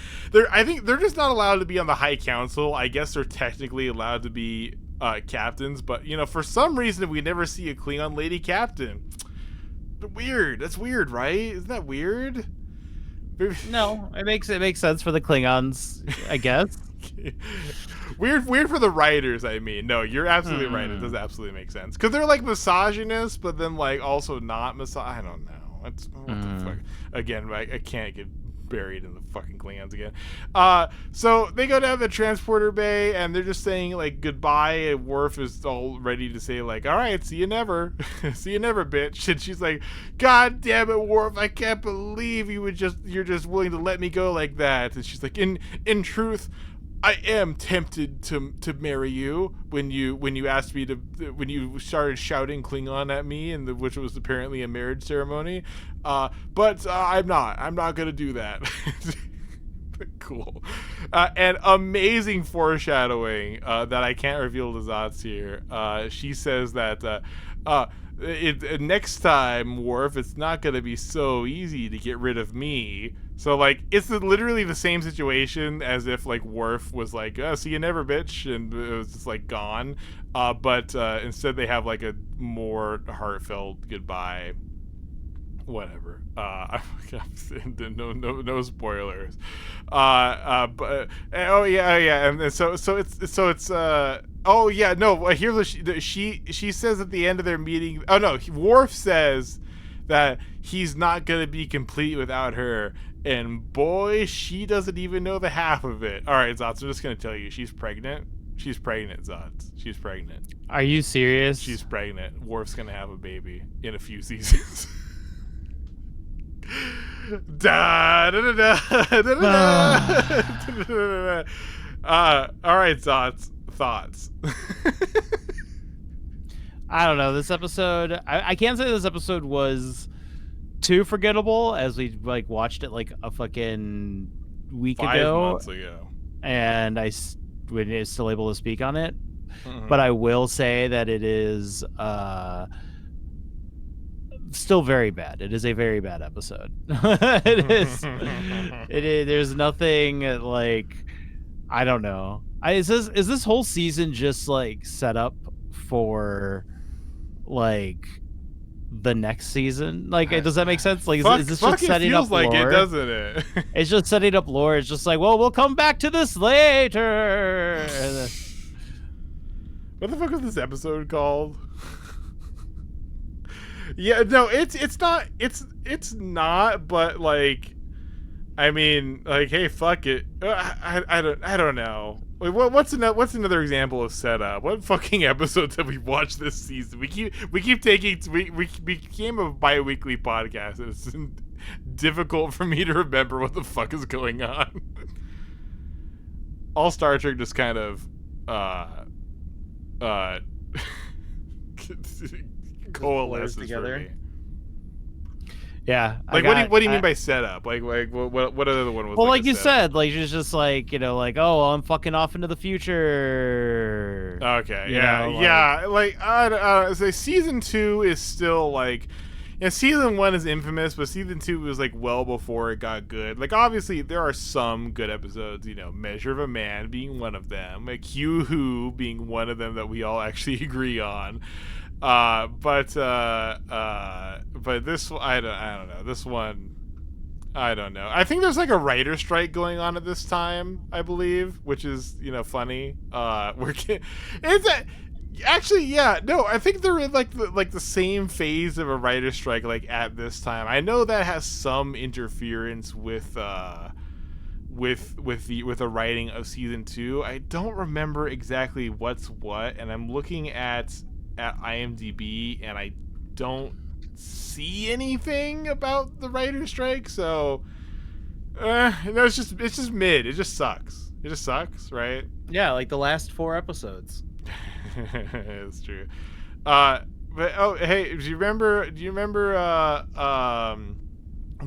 think they're just not allowed to be on the High Council. I guess they're technically allowed to be captains, but for some reason we never see a Klingon lady captain. Weird. That's weird, right? Isn't that weird? No, it makes sense for the Klingons, I guess. Weird for the writers, I mean. No, you're absolutely right. It does absolutely make sense. Because they're like misogynist, but then like also not I don't know. What the fuck? Again, I can't get buried in the fucking Klingons again. So they go down to the transporter bay, and they're just saying like goodbye, and Worf is all ready to say like, "All right, see you never." "See you never, bitch." And she's like, "God damn it, Worf, I can't believe you're just willing to let me go like that." And she's like, in truth, I am tempted to marry you when you asked me to, when you started shouting Klingon at me, and which was apparently a marriage ceremony. But I'm not gonna do that." Cool. And amazing foreshadowing that I can't reveal to Zotz here. She says that next time, Worf, it's not gonna be so easy to get rid of me. So like, it's literally the same situation as if like Worf was like, "Oh, see you never, bitch," and it was just like gone. But instead they have like a more heartfelt goodbye. whatever. No spoilers. But oh yeah, and so it's oh yeah, no. Here's what she says at the end of their meeting. Oh no, Worf says that he's not gonna be complete without her, and boy, she doesn't even know the half of it. All right, Zots, I'm just gonna tell you, she's pregnant. She's pregnant, Zots. She's pregnant. Are you serious? She's pregnant. Worf's gonna have a baby in a few seasons. Da da da da da da. All right, Zots. Thoughts. I don't know. This episode, I can't say this episode was too forgettable, as we like watched it like a fucking week 5 ago. months ago, and I was still able to speak on it. Mm-hmm. But I will say that it is still very bad. It is a very bad episode. It is. There's nothing like, I don't know. Is this whole season just like set up for like the next season? Like, does that make sense? Like, is this just setting up lore? It feels like it, doesn't it? It's just setting up lore. It's just like, well, we'll come back to this later. What the fuck is this episode called? Yeah, no, it's not, but like, I mean, like, hey, fuck it. I don't know. Like, what's another example of setup? What fucking episodes have we watched this season? We keep taking we became a bi-weekly podcast, and it's difficult for me to remember what the fuck is going on. All Star Trek just kind of coalesces together. For me. Yeah. Like, what do you mean by setup? Like what other one was? Well, like you setup? said, like it's just like, you know, like, oh, I'm fucking off into the future. Okay. You yeah. know, yeah. Like I say, season 2 is still like. Yeah, season 1 is infamous, but season 2 was like well before it got good. Like, obviously there are some good episodes, you know, Measure of a Man being one of them, like Hugh Who being one of them that we all actually agree on. But this, I don't know. This one, I don't know. I think there's like a writer strike going on at this time, I believe, which is, you know, funny. Actually, yeah, no, I think they're in like the same phase of a writer strike, like at this time. I know that has some interference with the writing of season 2. I don't remember exactly what's what, and I'm looking at IMDb, and I don't see anything about the writer strike. So, no, it's just mid. It just sucks. It just sucks, right? Yeah, like the last 4 episodes. It's true. But oh, hey, do you remember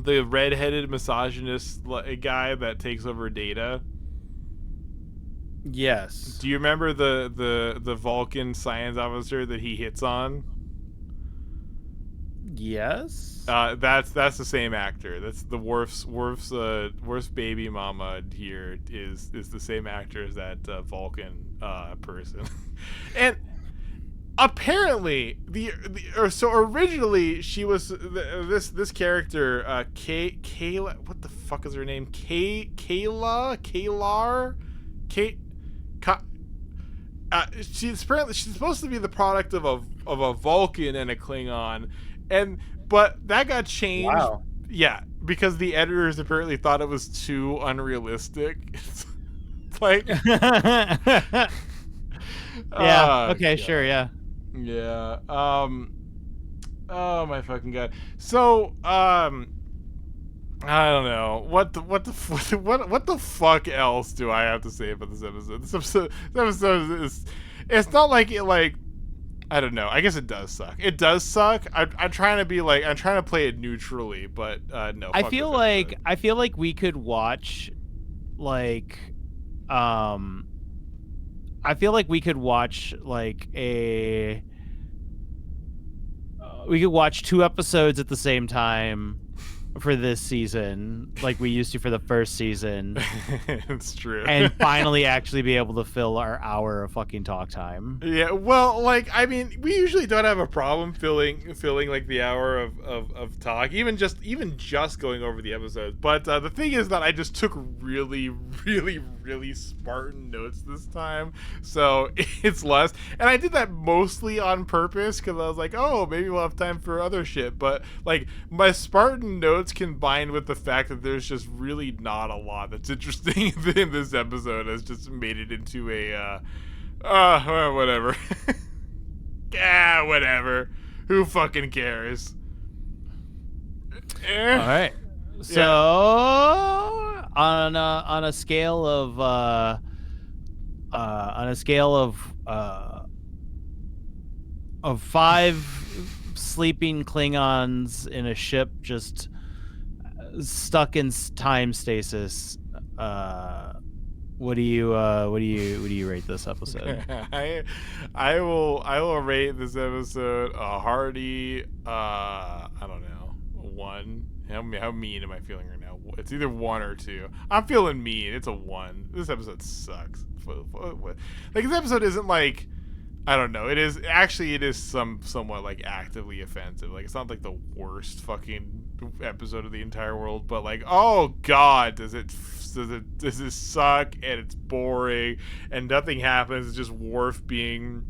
the redheaded misogynist guy that takes over Data? Yes. Do you remember the Vulcan science officer that he hits on? Yes. That's the same actor. That's the Worf's baby mama here is the same actor as that Vulcan person. And apparently so originally she was this character Kayla, what the fuck is her name? Kaylar. She's supposed to be the product of a Vulcan and a Klingon, but that got changed. Wow. Yeah, because the editors apparently thought it was too unrealistic. Like, yeah. Okay. God. Sure. Yeah. Yeah. Oh my fucking god. So I don't know what the fuck else do I have to say about this episode? This episode is, it's not like it, like, I don't know. I guess it does suck. It does suck. I'm trying to play it neutrally, but no. I feel like we could watch like I feel like we could watch like we could watch 2 episodes at the same time. for this season like we used to for the first season. It's true. And finally actually be able to fill our hour of fucking talk time. Yeah, well, like, I mean, we usually don't have a problem filling like the hour of talk, even just going over the episodes. But the thing is that I just took really Spartan notes this time, so it's less. And I did that mostly on purpose because I was like, oh, maybe we'll have time for other shit. But like, my Spartan notes combined with the fact that there's just really not a lot that's interesting in this episode has just made it into a whatever. Yeah, whatever. Who fucking cares? All right. So on a scale of 5 sleeping Klingons in a ship just stuck in time stasis, what do you rate this episode? I will rate this episode a hearty I don't know, 1. How mean am I feeling right now? It's either 1 or 2. I'm feeling mean. It's a 1. This episode sucks. Like, this episode isn't like, I don't know. It is somewhat like actively offensive. Like, it's not like the worst fucking episode of the entire world, but like, oh god, does it suck, and it's boring and nothing happens. It's just Worf being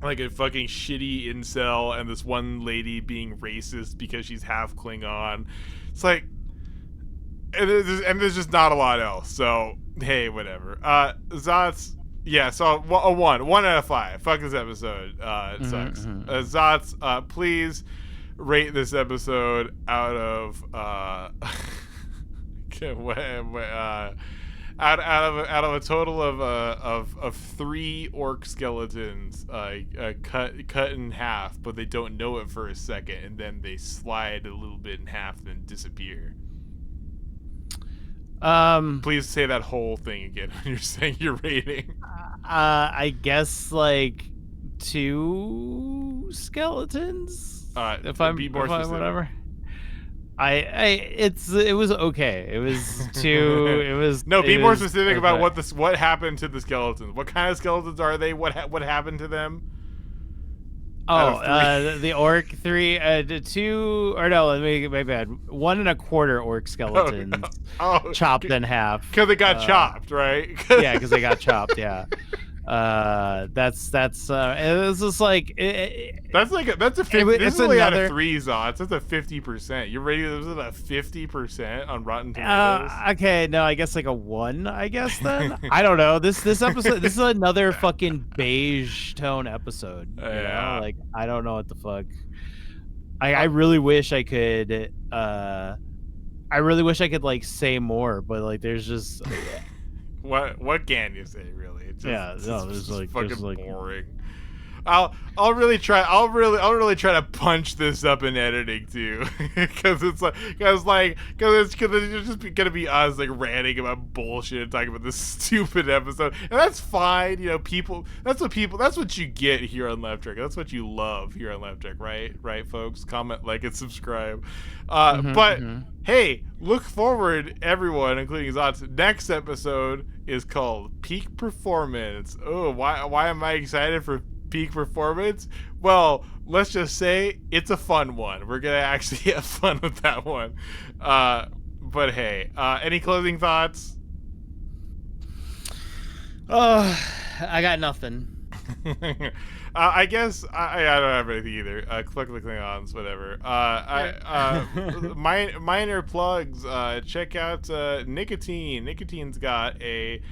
like a fucking shitty incel and this one lady being racist because she's half Klingon. It's like, and there's just not a lot else. So hey, whatever. Zot's, yeah, so a 1 out of 5. Fuck this episode. It sucks. Zot's, please rate this episode out of out of a total of 3 orc skeletons cut in half, but they don't know it for a second, and then they slide a little bit in half, then disappear. Please say that whole thing again when you're saying your rating. I guess like 2 skeletons. If I'm be more specific. Whatever. It was okay. It was 2. It was no. Be more specific about what happened to the skeletons. What kind of skeletons are they? What happened to them? Oh, the orc 3, 2, or no, let me, my bad. 1 1/4 orc skeletons, chopped in half. Because they got chopped, right? Yeah, because they got chopped. Yeah. That's it's just like that's a 50. This is only out of 3 Zots. That's a 50%. You're rating this at a 50% on Rotten Tomatoes. Okay, no, I guess like a 1. I guess then I don't know. This episode. This is another fucking beige tone episode. You know? Like, I don't know what the fuck. I really wish I could. I really wish I could like say more, but like there's just. What can you say, really? It's just, there's like fucking boring. I'll really try to punch this up in editing too, because it's just gonna be us like ranting about bullshit and talking about this stupid episode, and that's fine. You know, that's what you get here on Left Track. That's what you love here on Left Track, right, folks? Comment, like, and subscribe. Hey, look forward, everyone, including Zot's. Next episode is called Peak Performance. Oh, why am I excited for peak performance? Well, let's just say it's a fun one. We're gonna actually have fun with that one. But hey, any closing thoughts? I got nothing. I guess I don't have anything either. Click the Klingons, whatever. Minor plugs. Check out Nicotine. Nicotine's got a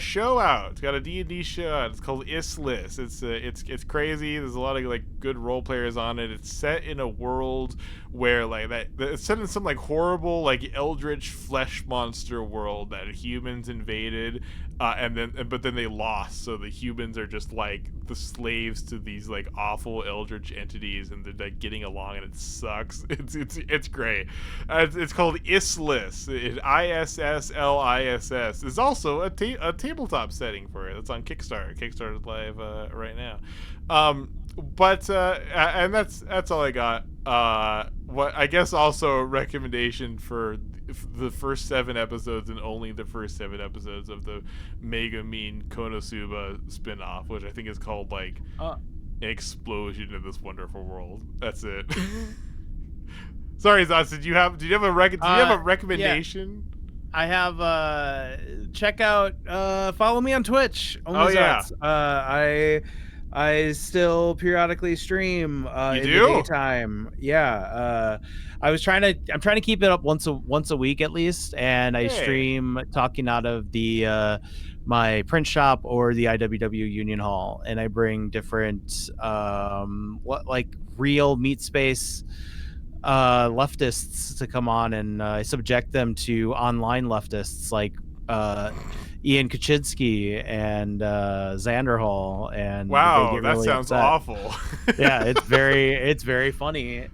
show out. It's got a D&D show out. It's called Islis. It's crazy. There's a lot of like good role players on it. It's set in a world where like it's set in some like horrible like eldritch flesh monster world that humans invaded, but then they lost. So the humans are just like the slaves to these like awful eldritch entities, and they're like getting along, and it sucks. It's great. It's called Islis. ISSLISS. There's also a tabletop setting for it. It's on Kickstarter. Kickstarter's live right now. And that's all I got. What I guess also a recommendation for the first 7 episodes and only the first 7 episodes of the Mega Mean Konosuba spin-off, which I think is called like An Explosion in This Wonderful World. That's it. Sorry, Zots, did you have a recommendation? Yeah. I have check out follow me on Twitch. Only Zots. I still periodically stream in the daytime. Yeah. I'm trying to keep it up once a week at least, and I stream talking out of the my print shop or the IWW Union Hall, and I bring different real meat space leftists to come on, and I subject them to online leftists like Ian Kaczynski and Xander Hall, and wow, they get that really sounds upset. awful. Yeah, it's very funny.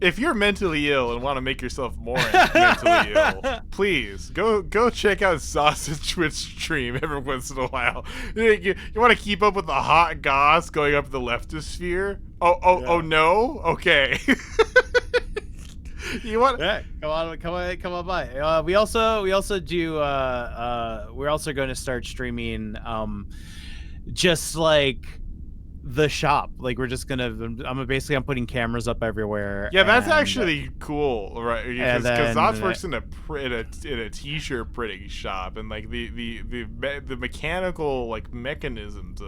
If you're mentally ill and want to make yourself more mentally ill, please go check out Sausage Twitch stream every once in a while. You want to keep up with the hot goss going up the leftist sphere? Oh no? Okay. You want? Yeah, come on by. We also do. We're also going to start streaming, just like the shop. Like we're just gonna. I'm putting cameras up everywhere. Yeah, that's actually cool, right? Because Zots works in a t-shirt printing shop, and like the mechanical like mechanisms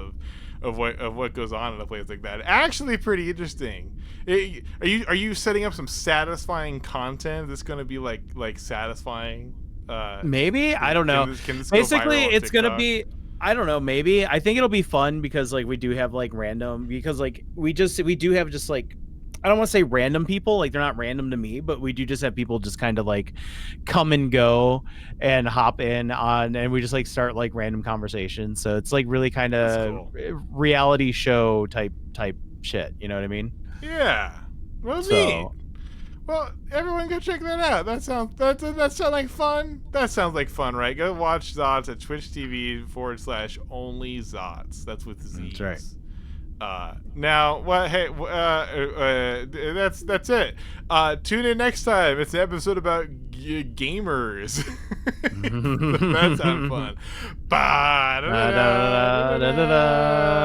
of what goes on in a place like that actually pretty interesting. Are you setting up some satisfying content that's going to be like satisfying? Maybe, I don't know. Can this Basically, it's going to be, I don't know, maybe. I think it'll be fun because like we do have like random, because like we do have just like, I don't want to say random people, like they're not random to me, but we do just have people just kind of like come and go and hop in on, and we just like start like random conversations. So it's like really kind of reality show type shit. You know what I mean? Yeah. Well, neat. Well, everyone go check that out. That sounds like fun. That sounds like fun, right? Go watch Zots at Twitch TV/only Zots. That's with Z's. That's right. Now, what? Hey, that's it. Tune in next time. It's an episode about gamers. That sounds fun. Ba-da-da-da-da-da-da.